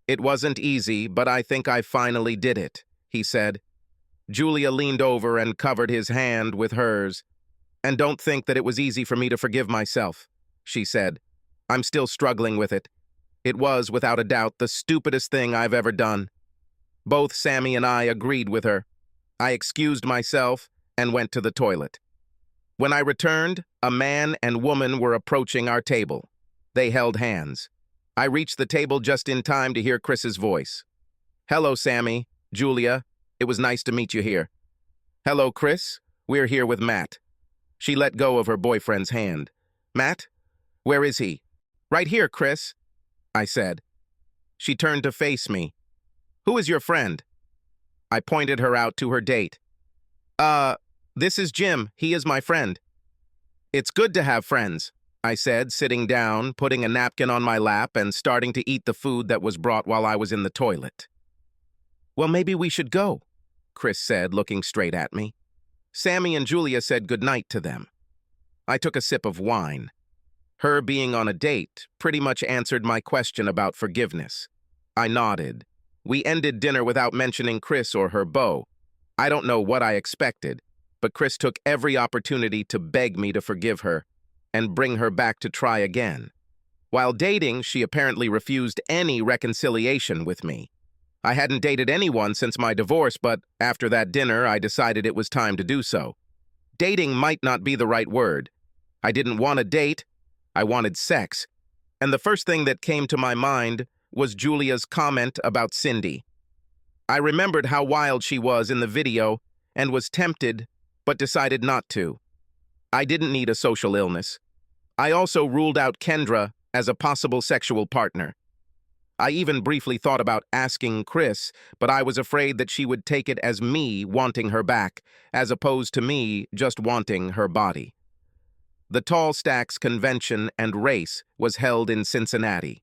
It wasn't easy, but I think I finally did it, he said. Julia leaned over and covered his hand with hers. And don't think that it was easy for me to forgive myself, she said. I'm still struggling with it. It was, without a doubt, the stupidest thing I've ever done. Both Sammy and I agreed with her. I excused myself and went to the toilet. When I returned, a man and woman were approaching our table. They held hands. I reached the table just in time to hear Chris's voice. Hello, Sammy, Julia. It was nice to meet you here. Hello, Chris. We're here with Matt. She let go of her boyfriend's hand. Matt? Where is he? Right here, Chris, I said. She turned to face me. Who is your friend? I pointed her out to her date. This is Jim. He is my friend. It's good to have friends, I said, sitting down, putting a napkin on my lap, and starting to eat the food that was brought while I was in the toilet. Well, maybe we should go, Chris said, looking straight at me. Sammy and Julia said goodnight to them. I took a sip of wine. Her being on a date pretty much answered my question about forgiveness. I nodded. We ended dinner without mentioning Chris or her beau. I don't know what I expected, but Chris took every opportunity to beg me to forgive her and bring her back to try again. While dating, she apparently refused any reconciliation with me. I hadn't dated anyone since my divorce, but after that dinner, I decided it was time to do so. Dating might not be the right word. I didn't want a date, I wanted sex. And the first thing that came to my mind was Julia's comment about Cindy. I remembered how wild she was in the video and was tempted, but decided not to. I didn't need a social illness. I also ruled out Kendra as a possible sexual partner. I even briefly thought about asking Chris, but I was afraid that she would take it as me wanting her back, as opposed to me just wanting her body. The Tall Stacks Convention and Race was held in Cincinnati.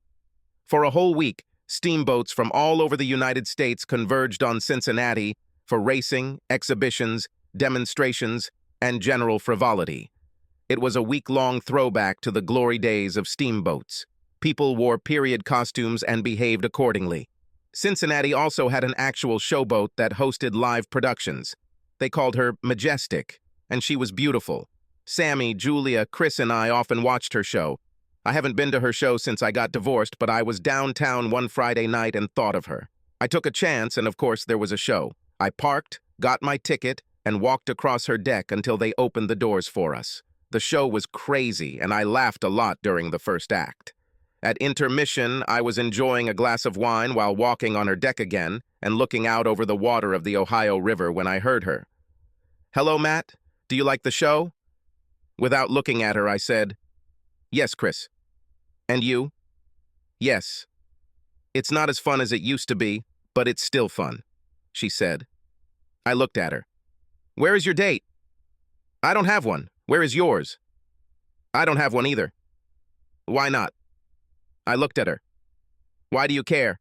For a whole week, steamboats from all over the United States converged on Cincinnati for racing, exhibitions, demonstrations, and general frivolity. It was a week-long throwback to the glory days of steamboats. People wore period costumes and behaved accordingly. Cincinnati also had an actual showboat that hosted live productions. They called her Majestic, and she was beautiful. Sammy, Julia, Chris, and I often watched her show. I haven't been to her show since I got divorced, but I was downtown one Friday night and thought of her. I took a chance, and of course there was a show. I parked, got my ticket, and walked across her deck until they opened the doors for us. The show was crazy, and I laughed a lot during the first act. At intermission, I was enjoying a glass of wine while walking on her deck again and looking out over the water of the Ohio River when I heard her. "Hello, Matt. Do you like the show?" Without looking at her, I said, "Yes, Chris." "And you?" "Yes. It's not as fun as it used to be, but it's still fun," she said. I looked at her. "Where is your date?" "I don't have one. Where is yours?" "I don't have one either." "Why not?" I looked at her. "Why do you care?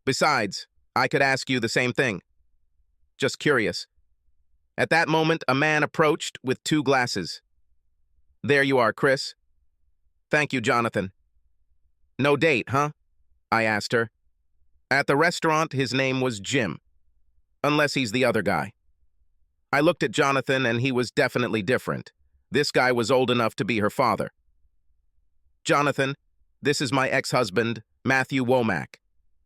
Besides, I could ask you the same thing." "Just curious." At that moment, a man approached with 2 glasses. "There you are, Chris." "Thank you, Jonathan." "No date, huh?" I asked her. At the restaurant, his name was Jim. Unless he's the other guy. I looked at Jonathan, and he was definitely different. This guy was old enough to be her father. "Jonathan, this is my ex-husband, Matthew Womack.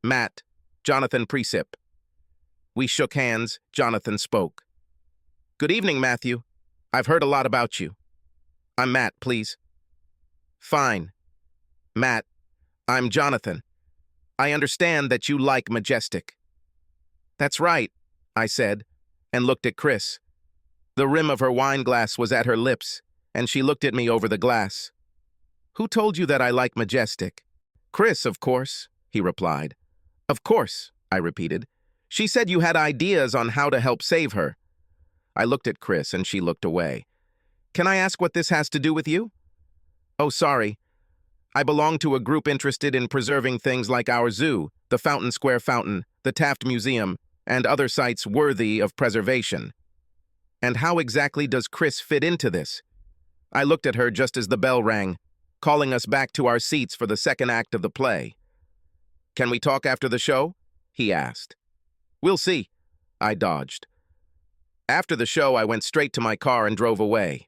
Matt, Jonathan Precip." We shook hands. Jonathan spoke. "Good evening, Matthew. I've heard a lot about you." "I'm Matt, please." "Fine. Matt, I'm Jonathan. I understand that you like Majestic." "That's right," I said, and looked at Chris. The rim of her wine glass was at her lips, and she looked at me over the glass. "Who told you that I like Majestic?" "Chris, of course," he replied. "Of course," I repeated. "She said you had ideas on how to help save her." I looked at Chris, and she looked away. "Can I ask what this has to do with you?" "Oh, sorry. I belong to a group interested in preserving things like our zoo, the Fountain Square Fountain, the Taft Museum, and other sites worthy of preservation." "And how exactly does Chris fit into this?" I looked at her just as the bell rang, calling us back to our seats for the second act of the play. "Can we talk after the show?" he asked. "We'll see." I dodged. After the show, I went straight to my car and drove away.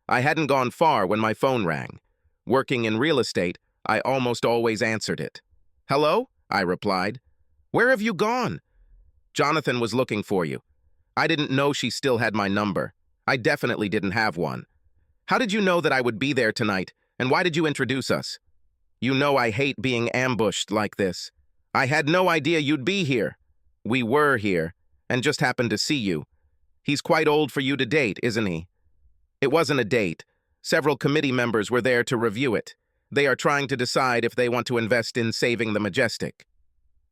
I hadn't gone far when my phone rang. Working in real estate, I almost always answered it. "Hello?" I replied. "Where have you gone?" "Jonathan was looking for you." I didn't know she still had my number. I definitely didn't have one. "How did you know that I would be there tonight, and why did you introduce us?" "You know I hate being ambushed like this." "I had no idea you'd be here." "We were here, and just happened to see you. He's quite old for you to date, isn't he?" "It wasn't a date. Several committee members were there to review it. They are trying to decide if they want to invest in saving the Majestic."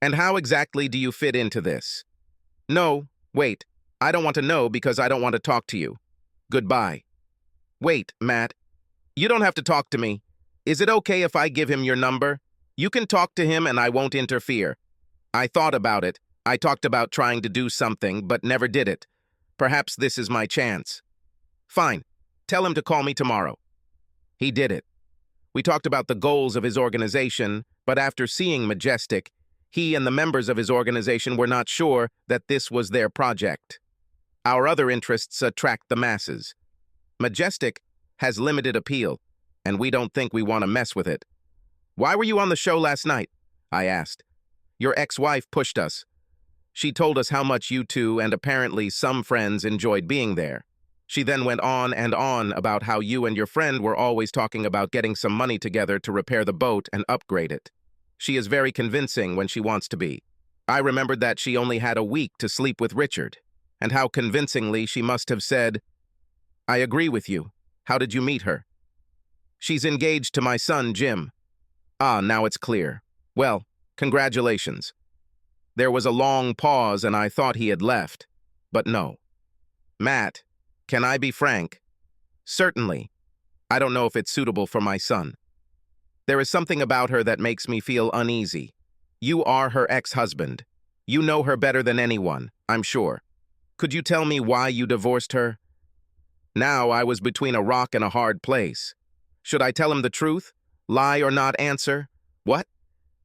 "And how exactly do you fit into this?" "No, wait. I don't want to know because I don't want to talk to you. Goodbye." "Wait, Matt. You don't have to talk to me. Is it okay if I give him your number? You can talk to him and I won't interfere." I thought about it, I talked about trying to do something, but never did it. Perhaps this is my chance. Fine. Tell him to call me tomorrow. He did it. We talked about the goals of his organization, but after seeing Majestic, he and the members of his organization were not sure that this was their project. Our other interests attract the masses. Majestic has limited appeal, and we don't think we want to mess with it. Why were you on the show last night? I asked. Your ex-wife pushed us. She told us how much you two and apparently some friends enjoyed being there. She then went on and on about how you and your friend were always talking about getting some money together to repair the boat and upgrade it. She is very convincing when she wants to be. I remembered that she only had a week to sleep with Richard, and how convincingly she must have said, I agree with you. How did you meet her? She's engaged to my son, Jim. Ah, now it's clear. Well, congratulations. There was a long pause and I thought he had left, but no. Matt, can I be frank? Certainly. I don't know if it's suitable for my son. There is something about her that makes me feel uneasy. You are her ex-husband. You know her better than anyone, I'm sure. Could you tell me why you divorced her? Now I was between a rock and a hard place. Should I tell him the truth? Lie or not answer? What?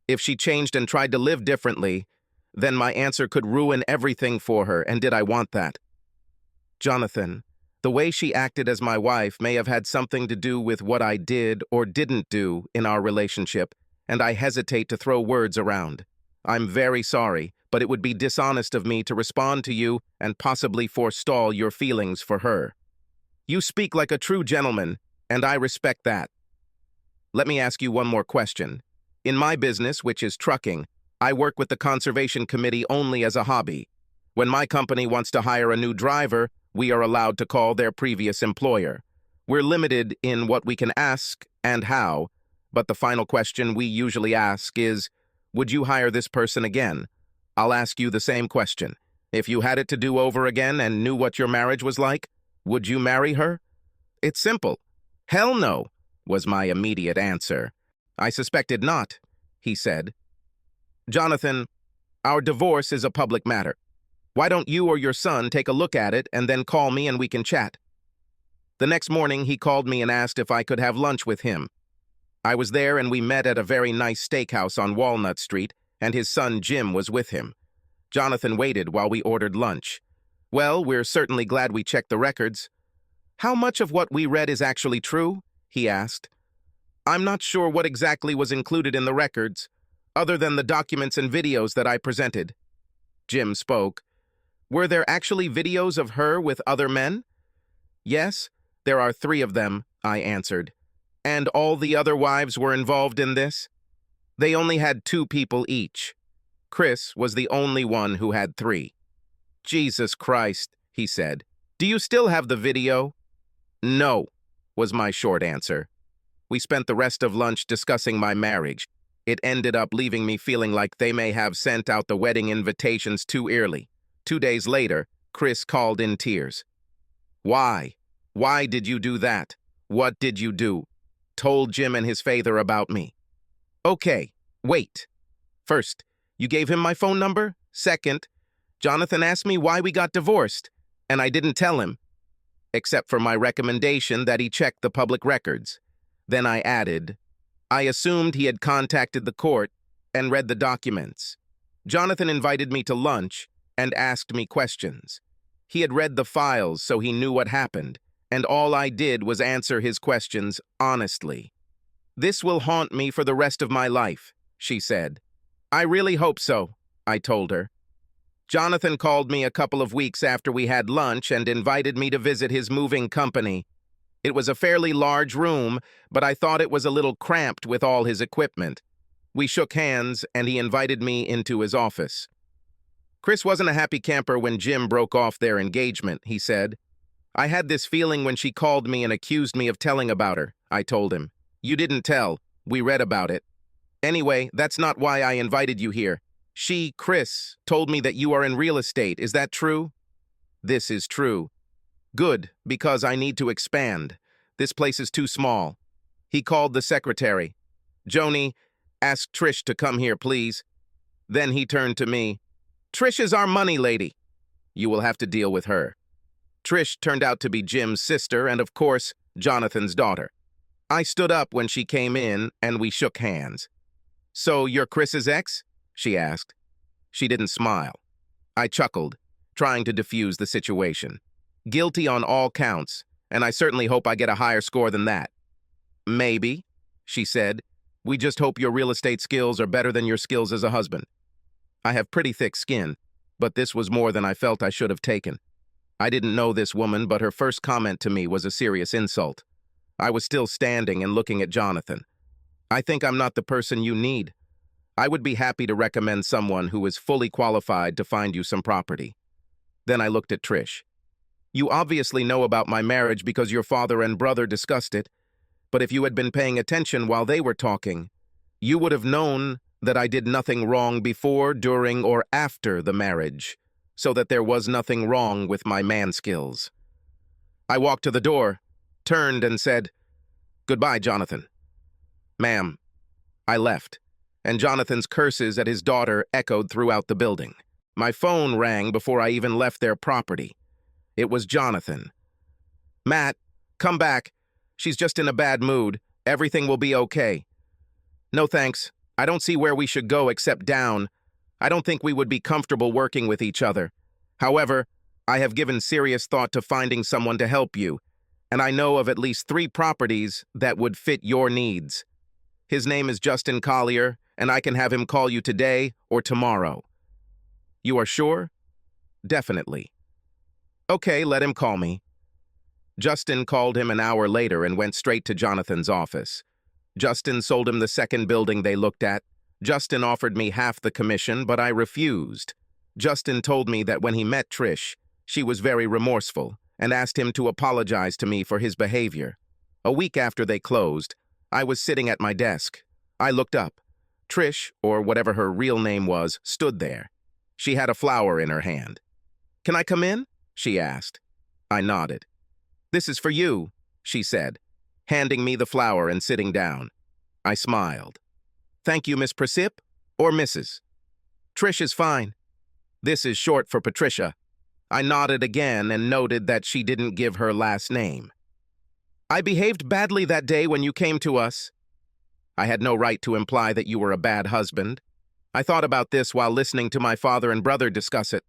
If she changed and tried to live differently, then my answer could ruin everything for her, and did I want that? Jonathan, the way she acted as my wife may have had something to do with what I did or didn't do in our relationship, and I hesitate to throw words around. I'm very sorry, but it would be dishonest of me to respond to you and possibly forestall your feelings for her. You speak like a true gentleman, and I respect that. Let me ask you one more question. In my business, which is trucking, I work with the Conservation Committee only as a hobby. When my company wants to hire a new driver, we are allowed to call their previous employer. We're limited in what we can ask and how, but the final question we usually ask is, would you hire this person again? I'll ask you the same question. If you had it to do over again and knew what your marriage was like, would you marry her? It's simple. Hell no, was my immediate answer. I suspected not, he said. Jonathan, our divorce is a public matter. Why don't you or your son take a look at it and then call me and we can chat? The next morning, he called me and asked if I could have lunch with him. I was there and we met at a very nice steakhouse on Walnut Street, and his son Jim was with him. Jonathan waited while we ordered lunch. Well, we're certainly glad we checked the records. How much of what we read is actually true? He asked. I'm not sure what exactly was included in the records, other than the documents and videos that I presented. Jim spoke. Were there actually videos of her with other men? Yes, there are 3 of them, I answered. And all the other wives were involved in this? They only had 2 people each. Chris was the only one who had 3. Jesus Christ, he said. Do you still have the video? No, was my short answer. We spent the rest of lunch discussing my marriage. It ended up leaving me feeling like they may have sent out the wedding invitations too early. 2 days later, Chris called in tears. Why? Why did you do that? What did you do? Told Jim and his father about me. Okay, wait. First, you gave him my phone number? Second, Jonathan asked me why we got divorced, and I didn't tell him, except for my recommendation that he check the public records. Then I added, I assumed he had contacted the court and read the documents. Jonathan invited me to lunch and asked me questions. He had read the files, so he knew what happened, and all I did was answer his questions honestly. This will haunt me for the rest of my life, she said. I really hope so, I told her. Jonathan called me a couple of weeks after we had lunch and invited me to visit his moving company. It was a fairly large room, but I thought it was a little cramped with all his equipment. We shook hands, and he invited me into his office. Chris wasn't a happy camper when Jim broke off their engagement, he said. I had this feeling when she called me and accused me of telling about her, I told him. You didn't tell. We read about it. Anyway, that's not why I invited you here. She, Chris, told me that you are in real estate. Is that true? This is true. Good, because I need to expand. This place is too small. He called the secretary. Joni, ask Trish to come here, please. Then he turned to me. Trish is our money lady. You will have to deal with her. Trish turned out to be Jim's sister and, of course, Jonathan's daughter. I stood up when she came in and we shook hands. So you're Chris's ex? She asked. She didn't smile. I chuckled, trying to diffuse the situation. Guilty on all counts, and I certainly hope I get a higher score than that. Maybe, she said. We just hope your real estate skills are better than your skills as a husband. I have pretty thick skin, but this was more than I felt I should have taken. I didn't know this woman, but her first comment to me was a serious insult. I was still standing and looking at Jonathan. I think I'm not the person you need. I would be happy to recommend someone who is fully qualified to find you some property. Then I looked at Trish. You obviously know about my marriage because your father and brother discussed it, but if you had been paying attention while they were talking, you would have known that I did nothing wrong before, during, or after the marriage, so that there was nothing wrong with my man skills. I walked to the door, turned and said, "Goodbye, Jonathan." "Ma'am." I left, and Jonathan's curses at his daughter echoed throughout the building. My phone rang before I even left their property. It was Jonathan. "Matt, come back. She's just in a bad mood. Everything will be okay." "No thanks. I don't see where we should go except down. I don't think we would be comfortable working with each other. However, I have given serious thought to finding someone to help you, and I know of at least 3 properties that would fit your needs. His name is Justin Collier, and I can have him call you today or tomorrow." "You are sure?" "Definitely." "Okay, let him call me." Justin called him an hour later and went straight to Jonathan's office. Justin sold him the second building they looked at. Justin offered me half the commission, but I refused. Justin told me that when he met Trish, she was very remorseful and asked him to apologize to me for his behavior. A week after they closed, I was sitting at my desk. I looked up. Trish, or whatever her real name was, stood there. She had a flower in her hand. "Can I come in?" she asked. I nodded. "This is for you," she said, handing me the flower and sitting down. I smiled. "Thank you, Miss Precip, or Mrs. Trish is fine. This is short for Patricia." I nodded again and noted that she didn't give her last name. "I behaved badly that day when you came to us." "I had no right to imply that you were a bad husband. I thought about this while listening to my father and brother discuss it.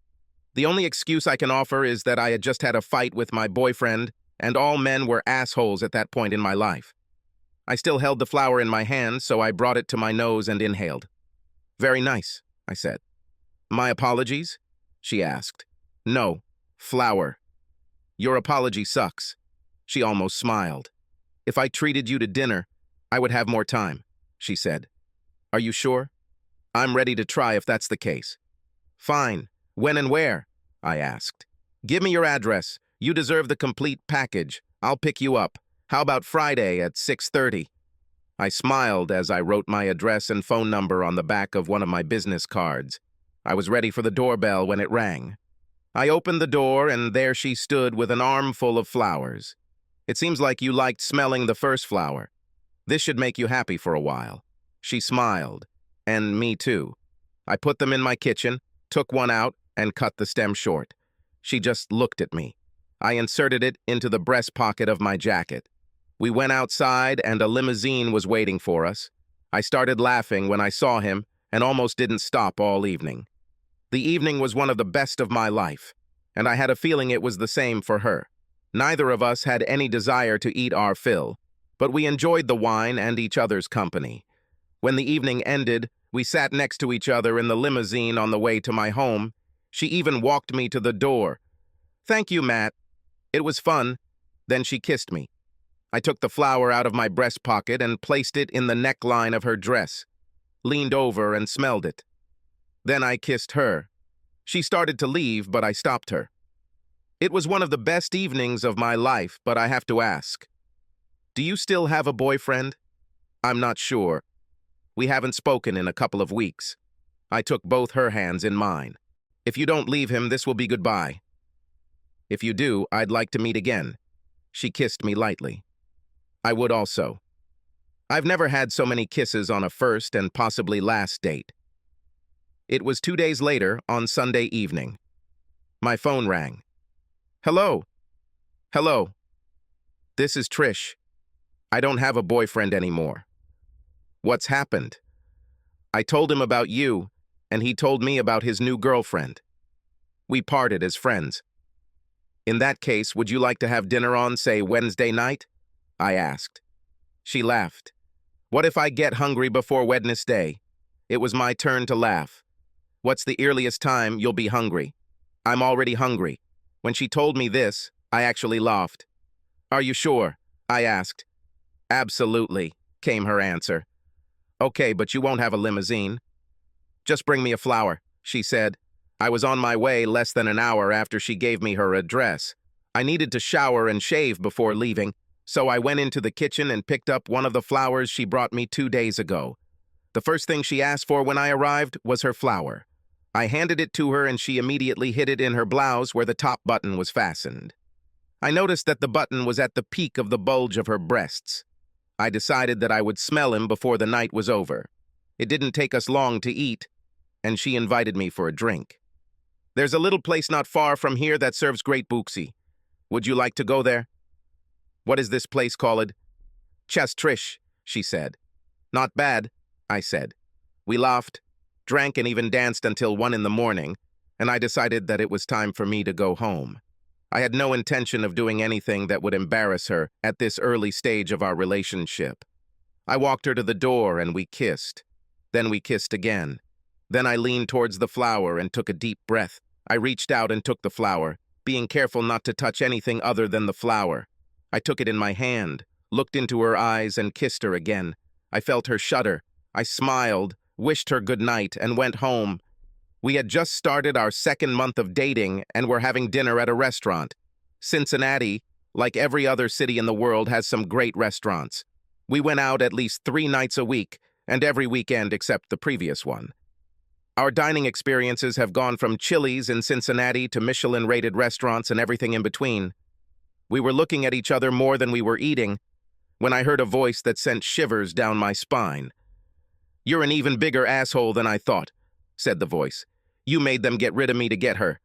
The only excuse I can offer is that I had just had a fight with my boyfriend, and all men were assholes at that point in my life." I still held the flower in my hand, so I brought it to my nose and inhaled. "Very nice," I said. "My apologies?" she asked. "No, flower. Your apology sucks." She almost smiled. "If I treated you to dinner, I would have more time," she said. "Are you sure?" "I'm ready to try if that's the case." "Fine. When and where?" I asked. "Give me your address. You deserve the complete package. I'll pick you up. How about Friday at 6:30? I smiled as I wrote my address and phone number on the back of one of my business cards. I was ready for the doorbell when it rang. I opened the door, and there she stood with an armful of flowers. "It seems like you liked smelling the first flower. This should make you happy for a while." She smiled. "And me too." I put them in my kitchen, took one out, and cut the stem short. She just looked at me. I inserted it into the breast pocket of my jacket. We went outside, and a limousine was waiting for us. I started laughing when I saw him and almost didn't stop all evening. The evening was one of the best of my life, and I had a feeling it was the same for her. Neither of us had any desire to eat our fill, but we enjoyed the wine and each other's company. When the evening ended, we sat next to each other in the limousine on the way to my home. She even walked me to the door. "Thank you, Matt. It was fun." Then she kissed me. I took the flower out of my breast pocket and placed it in the neckline of her dress, leaned over and smelled it. Then I kissed her. She started to leave, but I stopped her. "It was one of the best evenings of my life, but I have to ask. Do you still have a boyfriend?" "I'm not sure. We haven't spoken in a couple of weeks." I took both her hands in mine. "If you don't leave him, this will be goodbye. If you do, I'd like to meet again." She kissed me lightly. I would also. I've never had so many kisses on a first and possibly last date. It was 2 days later, on Sunday evening. My phone rang. Hello? Hello. This is Trish. I don't have a boyfriend anymore. What's happened? I told him about you, and he told me about his new girlfriend. We parted as friends. In that case, would you like to have dinner on, say, Wednesday night? I asked. She laughed. What if I get hungry before Wednesday? It was my turn to laugh. What's the earliest time you'll be hungry? I'm already hungry. When she told me this, I actually laughed. Are you sure? I asked. Absolutely, came her answer. Okay, but you won't have a limousine. Just bring me a flower, she said. I was on my way less than an hour after she gave me her address. I needed to shower and shave before leaving, so I went into the kitchen and picked up one of the flowers she brought me 2 days ago. The first thing she asked for when I arrived was her flower. I handed it to her and she immediately hid it in her blouse where the top button was fastened. I noticed that the button was at the peak of the bulge of her breasts. I decided that I would smell him before the night was over. It didn't take us long to eat, and she invited me for a drink. There's a little place not far from here that serves great booksy. Would you like to go there? What is this place called? Chess Trish, she said. Not bad, I said. We laughed, drank, and even danced until 1 in the morning, and I decided that it was time for me to go home. I had no intention of doing anything that would embarrass her at this early stage of our relationship. I walked her to the door and we kissed. Then we kissed again. Then I leaned towards the flower and took a deep breath. I reached out and took the flower, being careful not to touch anything other than the flower. I took it in my hand, looked into her eyes, and kissed her again. I felt her shudder. I smiled, wished her good night, and went home. We had just started our 2nd month of dating and were having dinner at a restaurant. Cincinnati, like every other city in the world, has some great restaurants. We went out at least 3 nights a week, and every weekend except the previous one. Our dining experiences have gone from Chili's in Cincinnati to Michelin-rated restaurants and everything in between. We were looking at each other more than we were eating when I heard a voice that sent shivers down my spine. "You're an even bigger asshole than I thought," said the voice. "You made them get rid of me to get her."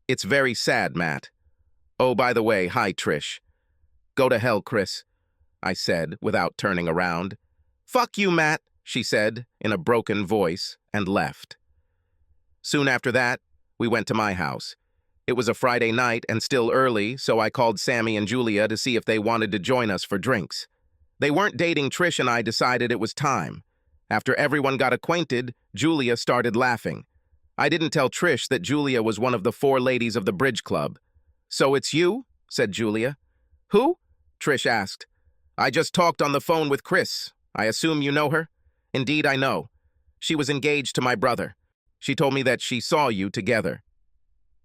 "It's very sad, Matt. Oh, by the way, hi, Trish." "Go to hell, Chris," I said without turning around. "Fuck you, Matt," she said in a broken voice, and left. Soon after that, we went to my house. It was a Friday night and still early, so I called Sammy and Julia to see if they wanted to join us for drinks. They weren't dating Trish, and I decided it was time. After everyone got acquainted, Julia started laughing. I didn't tell Trish that Julia was one of the 4 ladies of the bridge club. "So it's you?" said Julia. "Who?" Trish asked. "I just talked on the phone with Chris. I assume you know her?" "Indeed, I know. She was engaged to my brother. She told me that she saw you together."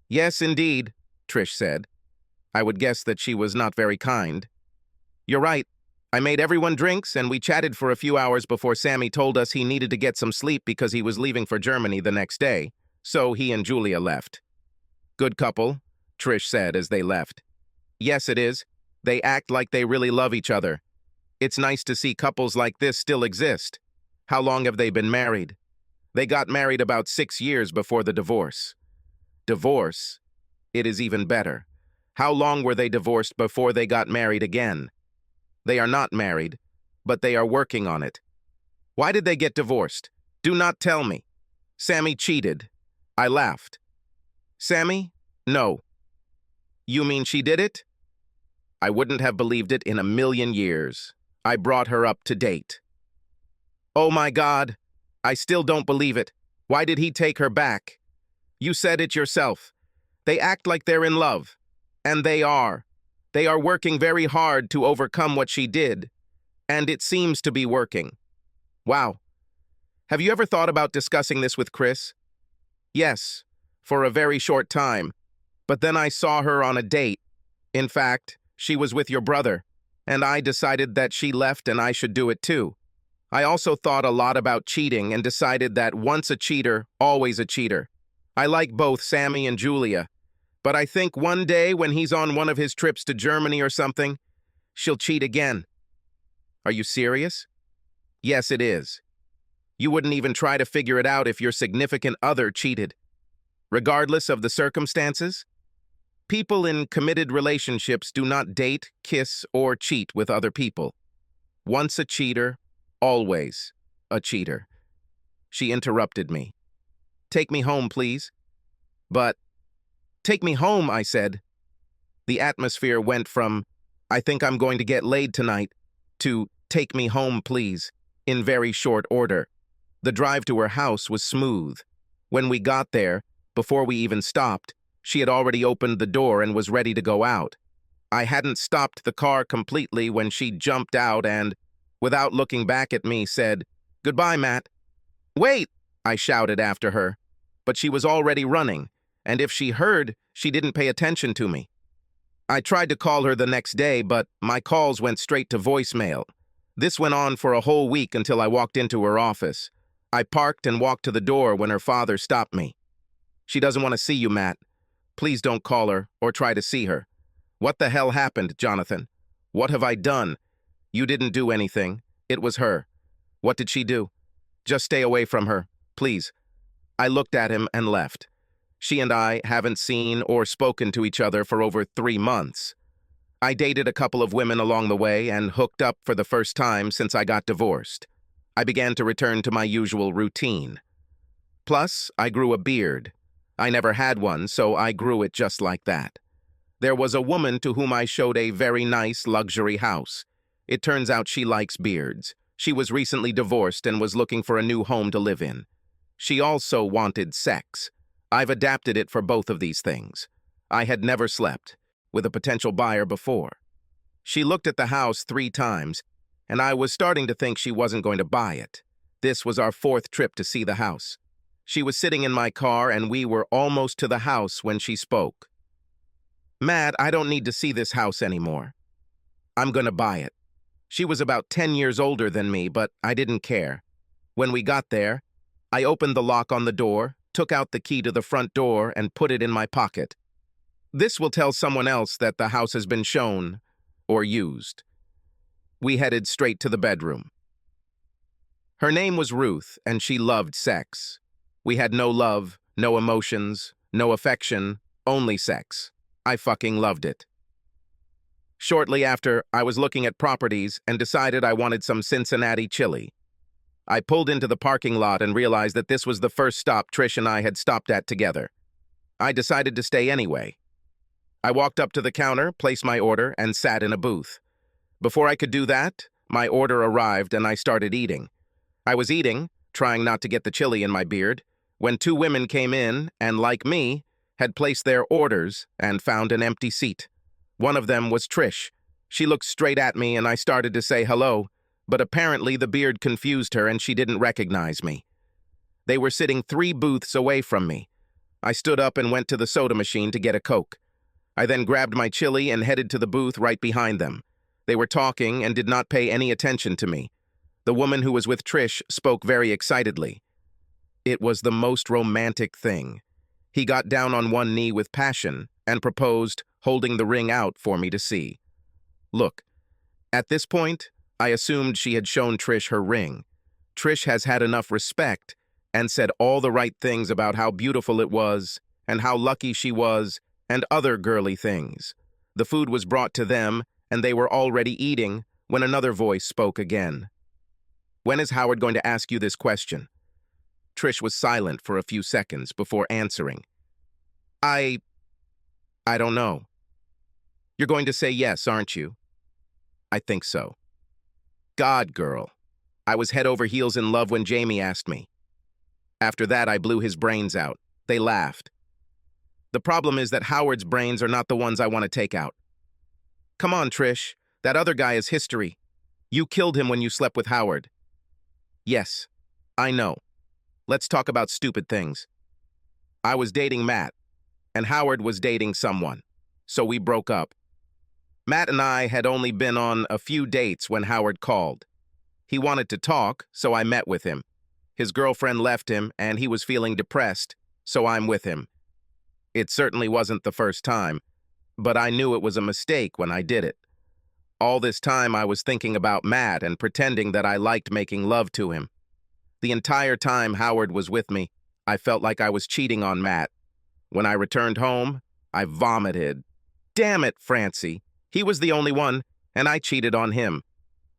"Yes, indeed," Trish said. "I would guess that she was not very kind." "You're right. I made everyone drinks, and we chatted for a few hours before Sammy told us he needed to get some sleep because he was leaving for Germany the next day, so he and Julia left." "Good couple," Trish said as they left. "Yes, it is. They act like they really love each other. It's nice to see couples like this still exist." "How long have they been married?" "They got married about 6 years before the divorce." "Divorce? It is even better. How long were they divorced before they got married again?" "They are not married, but they are working on it." "Why did they get divorced? Do not tell me." "Sammy cheated." I laughed. "Sammy? No." "You mean she did it?" I wouldn't have believed it in a million years. I brought her up to date. "Oh my God, I still don't believe it. Why did he take her back?" "You said it yourself. They act like they're in love. And they are. They are working very hard to overcome what she did. And it seems to be working." "Wow. Have you ever thought about discussing this with Chris?" "Yes, for a very short time. But then I saw her on a date. In fact, she was with your brother. And I decided that she left and I should do it too. I also thought a lot about cheating and decided that once a cheater, always a cheater. I like both Sammy and Julia, but I think one day when he's on one of his trips to Germany or something, she'll cheat again." "Are you serious?" "Yes, it is." You wouldn't even try to figure it out if your significant other cheated. Regardless of the circumstances, people in committed relationships do not date, kiss, or cheat with other people. Once a cheater, always a cheater. She interrupted me. Take me home, please. But, take me home, I said. The atmosphere went from, I think I'm going to get laid tonight, to take me home, please, in very short order. The drive to her house was smooth. When we got there, before we even stopped, she had already opened the door and was ready to go out. I hadn't stopped the car completely when she jumped out and, without looking back at me, said, "Goodbye, Matt." "Wait!" I shouted after her, but she was already running, and if she heard, she didn't pay attention to me. I tried to call her the next day, but my calls went straight to voicemail. This went on for a whole week until I walked into her office. I parked and walked to the door when her father stopped me. "She doesn't want to see you, Matt. Please don't call her or try to see her." "What the hell happened, Jonathan? What have I done?" "You didn't do anything. It was her." "What did she do?" "Just stay away from her, please." I looked at him and left. She and I haven't seen or spoken to each other for over 3 months. I dated a couple of women along the way and hooked up for the first time since I got divorced. I began to return to my usual routine. Plus, I grew a beard. I never had one, so I grew it just like that. There was a woman to whom I showed a very nice luxury house. It turns out she likes beards. She was recently divorced and was looking for a new home to live in. She also wanted sex. I've adapted it for both of these things. I had never slept with a potential buyer before. She looked at the house 3 times, and I was starting to think she wasn't going to buy it. This was our 4th trip to see the house. She was sitting in my car, and we were almost to the house when she spoke. "Matt, I don't need to see this house anymore. I'm going to buy it." She was about 10 years older than me, but I didn't care. When we got there, I opened the lock on the door, took out the key to the front door, and put it in my pocket. This will tell someone else that the house has been shown or used. We headed straight to the bedroom. Her name was Ruth, and she loved sex. We had no love, no emotions, no affection, only sex. I fucking loved it. Shortly after, I was looking at properties and decided I wanted some Cincinnati chili. I pulled into the parking lot and realized that this was the first stop Trish and I had stopped at together. I decided to stay anyway. I walked up to the counter, placed my order, and sat in a booth. Before I could do that, my order arrived and I started eating. I was eating, trying not to get the chili in my beard, when 2 women came in and, like me, had placed their orders and found an empty seat. One of them was Trish. She looked straight at me and I started to say hello, but apparently the beard confused her and she didn't recognize me. They were sitting 3 booths away from me. I stood up and went to the soda machine to get a Coke. I then grabbed my chili and headed to the booth right behind them. They were talking and did not pay any attention to me. The woman who was with Trish spoke very excitedly. It was the most romantic thing. He got down on one knee with passion and proposed, holding the ring out for me to see. Look, at this point, I assumed she had shown Trish her ring. Trish has had enough respect and said all the right things about how beautiful it was and how lucky she was and other girly things. The food was brought to them, and they were already eating when another voice spoke again. "When is Howard going to ask you this question?" Trish was silent for a few seconds before answering. I don't know." "You're going to say yes, aren't you?" "I think so." God, girl. I was head over heels in love when Jamie asked me. After that, I blew his brains out. They laughed. The problem is that Howard's brains are not the ones I want to take out. "Come on, Trish. That other guy is history. You killed him when you slept with Howard." "Yes, I know. Let's talk about stupid things." "I was dating Matt, and Howard was dating someone, so we broke up. Matt and I had only been on a few dates when Howard called. He wanted to talk, so I met with him. His girlfriend left him, and he was feeling depressed, so I'm with him. It certainly wasn't the first time, but I knew it was a mistake when I did it. All this time I was thinking about Matt and pretending that I liked making love to him. The entire time Howard was with me, I felt like I was cheating on Matt. When I returned home, I vomited. Damn it, Francie. He was the only one, and I cheated on him.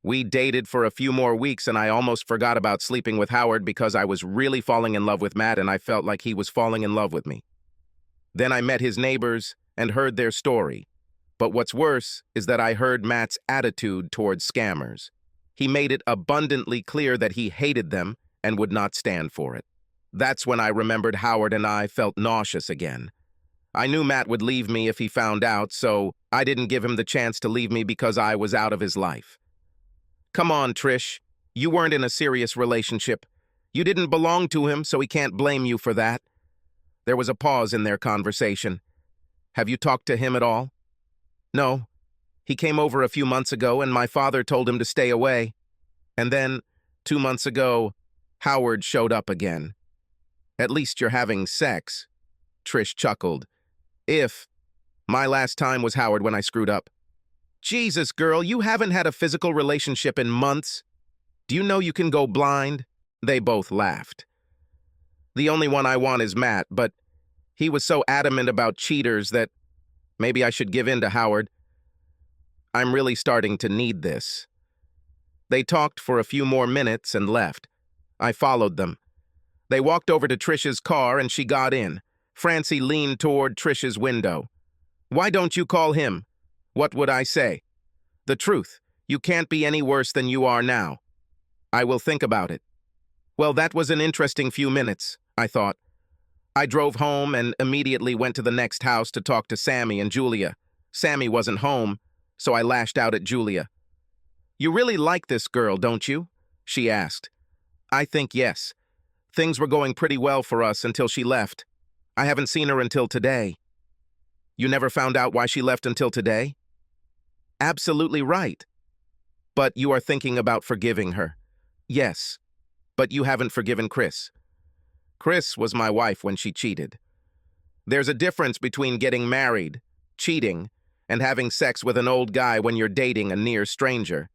We dated for a few more weeks, and I almost forgot about sleeping with Howard because I was really falling in love with Matt, and I felt like he was falling in love with me. Then I met his neighbors and heard their story. But what's worse is that I heard Matt's attitude towards scammers. He made it abundantly clear that he hated them and would not stand for it. That's when I remembered Howard and I felt nauseous again. I knew Matt would leave me if he found out, so I didn't give him the chance to leave me because I was out of his life. Come on, Trish. You weren't in a serious relationship. You didn't belong to him, so he can't blame you for that. There was a pause in their conversation. Have you talked to him at all? No. He came over a few months ago, and my father told him to stay away. And then, 2 months ago, Howard showed up again. At least you're having sex. Trish chuckled. My last time was Howard when I screwed up. Jesus, girl, you haven't had a physical relationship in months. Do you know you can go blind? They both laughed. The only one I want is Matt, but he was so adamant about cheaters that maybe I should give in to Howard. I'm really starting to need this. They talked for a few more minutes and left. I followed them. They walked over to Trish's car and she got in. Francie leaned toward Trish's window. Why don't you call him? What would I say? The truth. You can't be any worse than you are now. I will think about it. Well, that was an interesting few minutes, I thought. I drove home and immediately went to the next house to talk to Sammy and Julia. Sammy wasn't home, so I lashed out at Julia. You really like this girl, don't you? She asked. I think yes. Things were going pretty well for us until she left. I haven't seen her until today. You never found out why she left until today? Absolutely right. But you are thinking about forgiving her. Yes, but you haven't forgiven Chris. Chris was my wife when she cheated. There's a difference between getting married, cheating, and having sex with an old guy when you're dating a near stranger.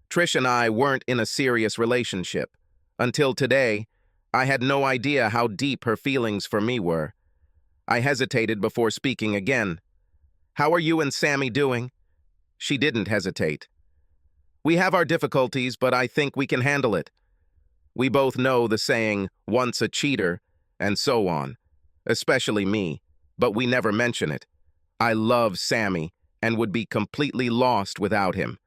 Trish and I weren't in a serious relationship. Until today, I had no idea how deep her feelings for me were. I hesitated before speaking again. How are you and Sammy doing? She didn't hesitate. We have our difficulties, but I think we can handle it. We both know the saying, once a cheater, and so on. Especially me, but we never mention it. I love Sammy and would be completely lost without him.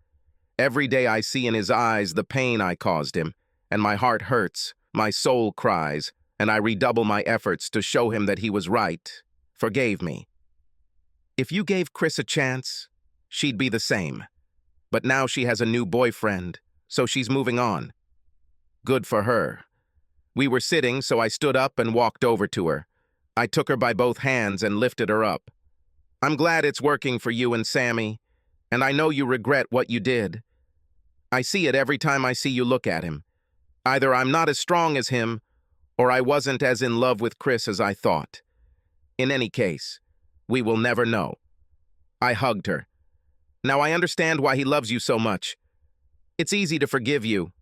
Every day I see in his eyes the pain I caused him, and my heart hurts, my soul cries, and I redouble my efforts to show him that he was right, forgave me. If you gave Chris a chance, she'd be the same. But now she has a new boyfriend, so she's moving on. Good for her. We were sitting, so I stood up and walked over to her. I took her by both hands and lifted her up. I'm glad it's working for you and Sammy, and I know you regret what you did. I see it every time I see you look at him. Either I'm not as strong as him, or I wasn't as in love with Chris as I thought. In any case, we will never know. I hugged her. Now I understand why he loves you so much. It's easy to forgive you.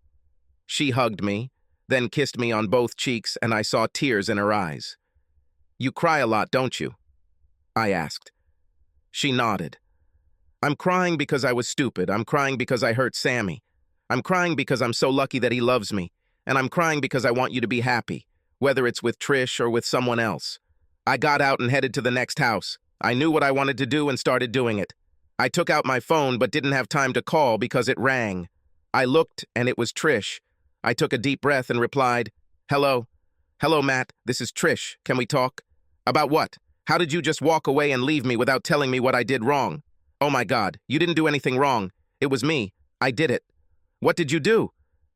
She hugged me, then kissed me on both cheeks, and I saw tears in her eyes. You cry a lot, don't you? I asked. She nodded. I'm crying because I was stupid. I'm crying because I hurt Sammy. I'm crying because I'm so lucky that he loves me. And I'm crying because I want you to be happy, whether it's with Trish or with someone else. I got out and headed to the next house. I knew what I wanted to do and started doing it. I took out my phone but didn't have time to call because it rang. I looked and it was Trish. I took a deep breath and replied, Hello. Hello, Matt. This is Trish. Can we talk? About what? How did you just walk away and leave me without telling me what I did wrong? Oh my God, you didn't do anything wrong. It was me. I did it. What did you do?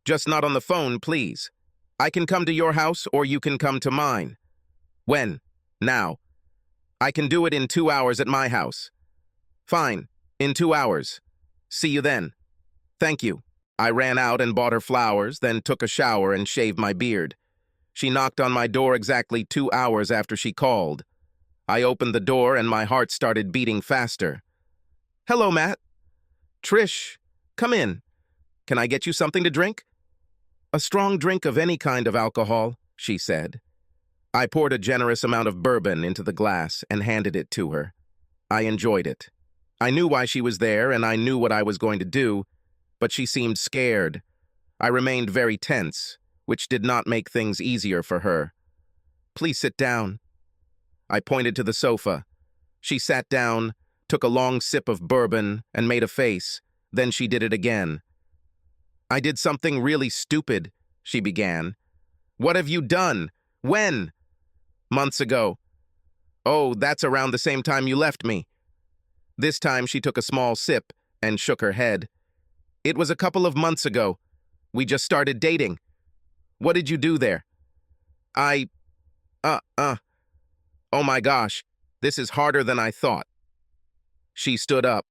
Just not on the phone, please. I can come to your house or you can come to mine. When? Now. I can do it in 2 hours at my house. Fine, in 2 hours. See you then. Thank you. I ran out and bought her flowers, then took a shower and shaved my beard. She knocked on my door exactly 2 hours after she called. I opened the door and my heart started beating faster. Hello, Matt. Trish, come in. Can I get you something to drink? A strong drink of any kind of alcohol, she said. I poured a generous amount of bourbon into the glass and handed it to her. I enjoyed it. I knew why she was there and I knew what I was going to do, but she seemed scared. I remained very tense, which did not make things easier for her. Please sit down. I pointed to the sofa. She sat down, took a long sip of bourbon, and made a face. Then she did it again. I did something really stupid, she began. What have you done? When? Months ago. Oh, that's around the same time you left me. This time she took a small sip and shook her head. It was a couple of months ago. We just started dating. What did you do there? Oh my gosh, this is harder than I thought. She stood up.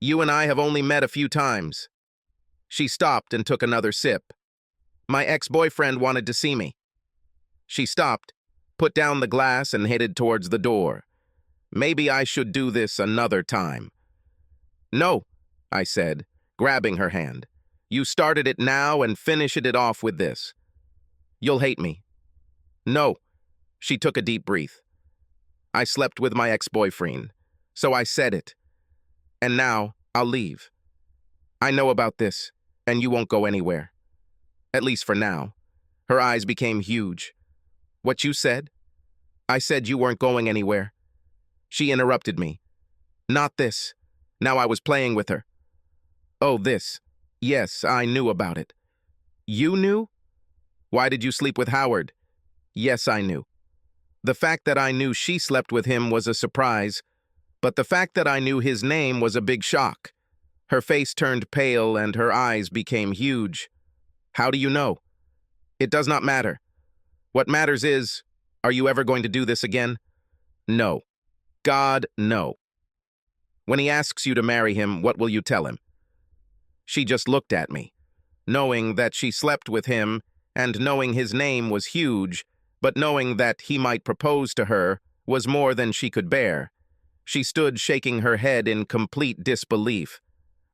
You and I have only met a few times. She stopped and took another sip. My ex-boyfriend wanted to see me. She stopped, put down the glass, and headed towards the door. Maybe I should do this another time. No, I said, grabbing her hand. You started it now and finish it off with this. You'll hate me. No. She took a deep breath. I slept with my ex-boyfriend, so I said it. And now I'll leave. I know about this, and you won't go anywhere. At least for now. Her eyes became huge. What you said? I said you weren't going anywhere. She interrupted me. Not this. Now I was playing with her. Oh, this. Yes, I knew about it. You knew? Why did you sleep with Howard? Yes, I knew. The fact that I knew she slept with him was a surprise, but the fact that I knew his name was a big shock. Her face turned pale and her eyes became huge. How do you know? It does not matter. What matters is, are you ever going to do this again? No. God, no. When he asks you to marry him, what will you tell him? She just looked at me. Knowing that she slept with him and knowing his name was huge, but knowing that he might propose to her was more than she could bear. She stood shaking her head in complete disbelief.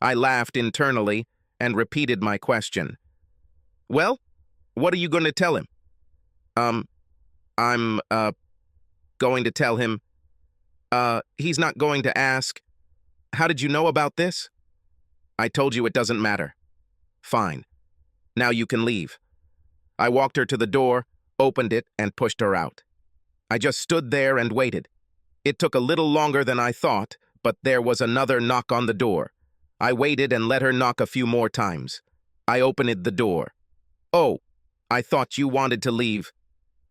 I laughed internally and repeated my question. Well, what are you going to tell him? I'm going to tell him, he's not going to ask, how did you know about this? I told you it doesn't matter. Fine. Now you can leave. I walked her to the door, opened it, and pushed her out. I just stood there and waited. It took a little longer than I thought, but there was another knock on the door. I waited and let her knock a few more times. I opened the door. Oh, I thought you wanted to leave.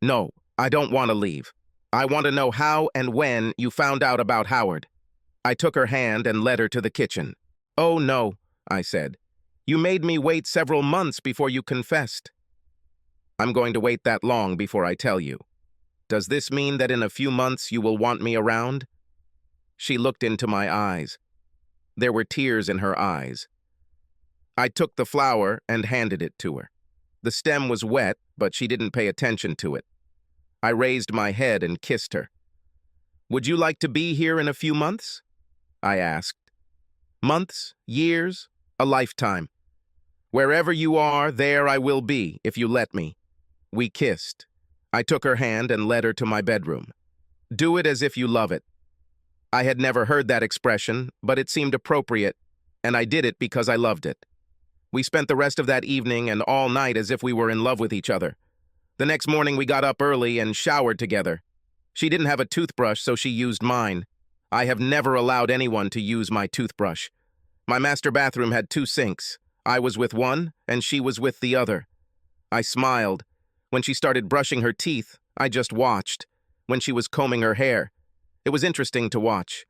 No, I don't want to leave. I want to know how and when you found out about Howard. I took her hand and led her to the kitchen. Oh no, I said. You made me wait several months before you confessed. I'm going to wait that long before I tell you. Does this mean that in a few months you will want me around? She looked into my eyes. There were tears in her eyes. I took the flower and handed it to her. The stem was wet, but she didn't pay attention to it. I raised my head and kissed her. Would you like to be here in a few months? I asked. Months, years, a lifetime. Wherever you are, there I will be, if you let me. We kissed. I took her hand and led her to my bedroom. Do it as if you love it. I had never heard that expression, but it seemed appropriate, and I did it because I loved it. We spent the rest of that evening and all night as if we were in love with each other. The next morning we got up early and showered together. She didn't have a toothbrush, so she used mine. I have never allowed anyone to use my toothbrush. My master bathroom had 2 sinks. I was with one, and she was with the other. I smiled. When she started brushing her teeth, I just watched. When she was combing her hair, it was interesting to watch.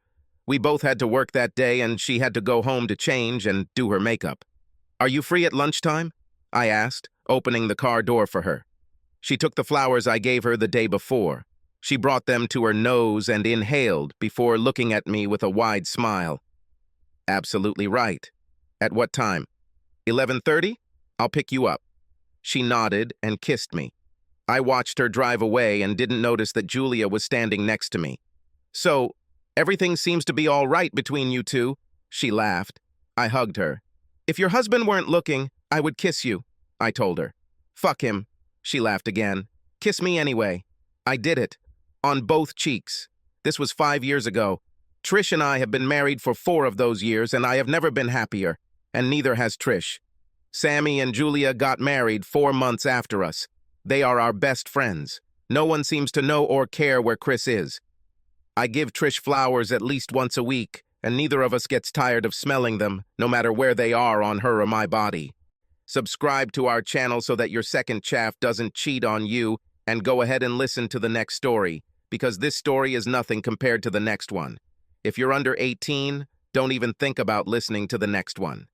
We both had to work that day, and she had to go home to change and do her makeup. Are you free at lunchtime? I asked, opening the car door for her. She took the flowers I gave her the day before. She brought them to her nose and inhaled before looking at me with a wide smile. Absolutely right. At what time? 11:30? I'll pick you up. She nodded and kissed me. I watched her drive away and didn't notice that Julia was standing next to me. So, everything seems to be all right between you 2. She laughed. I hugged her. If your husband weren't looking, I would kiss you. I told her. Fuck him. She laughed again. Kiss me anyway. I did it. On both cheeks. This was 5 years ago. Trish and I have been married for 4 of those years, and I have never been happier. And neither has Trish. Sammy and Julia got married 4 months after us. They are our best friends. No one seems to know or care where Chris is. I give Trish flowers at least once a week, and neither of us gets tired of smelling them, no matter where they are on her or my body. Subscribe to our channel so that your second chaff doesn't cheat on you, and go ahead and listen to the next story, because this story is nothing compared to the next one. If you're under 18, don't even think about listening to the next one.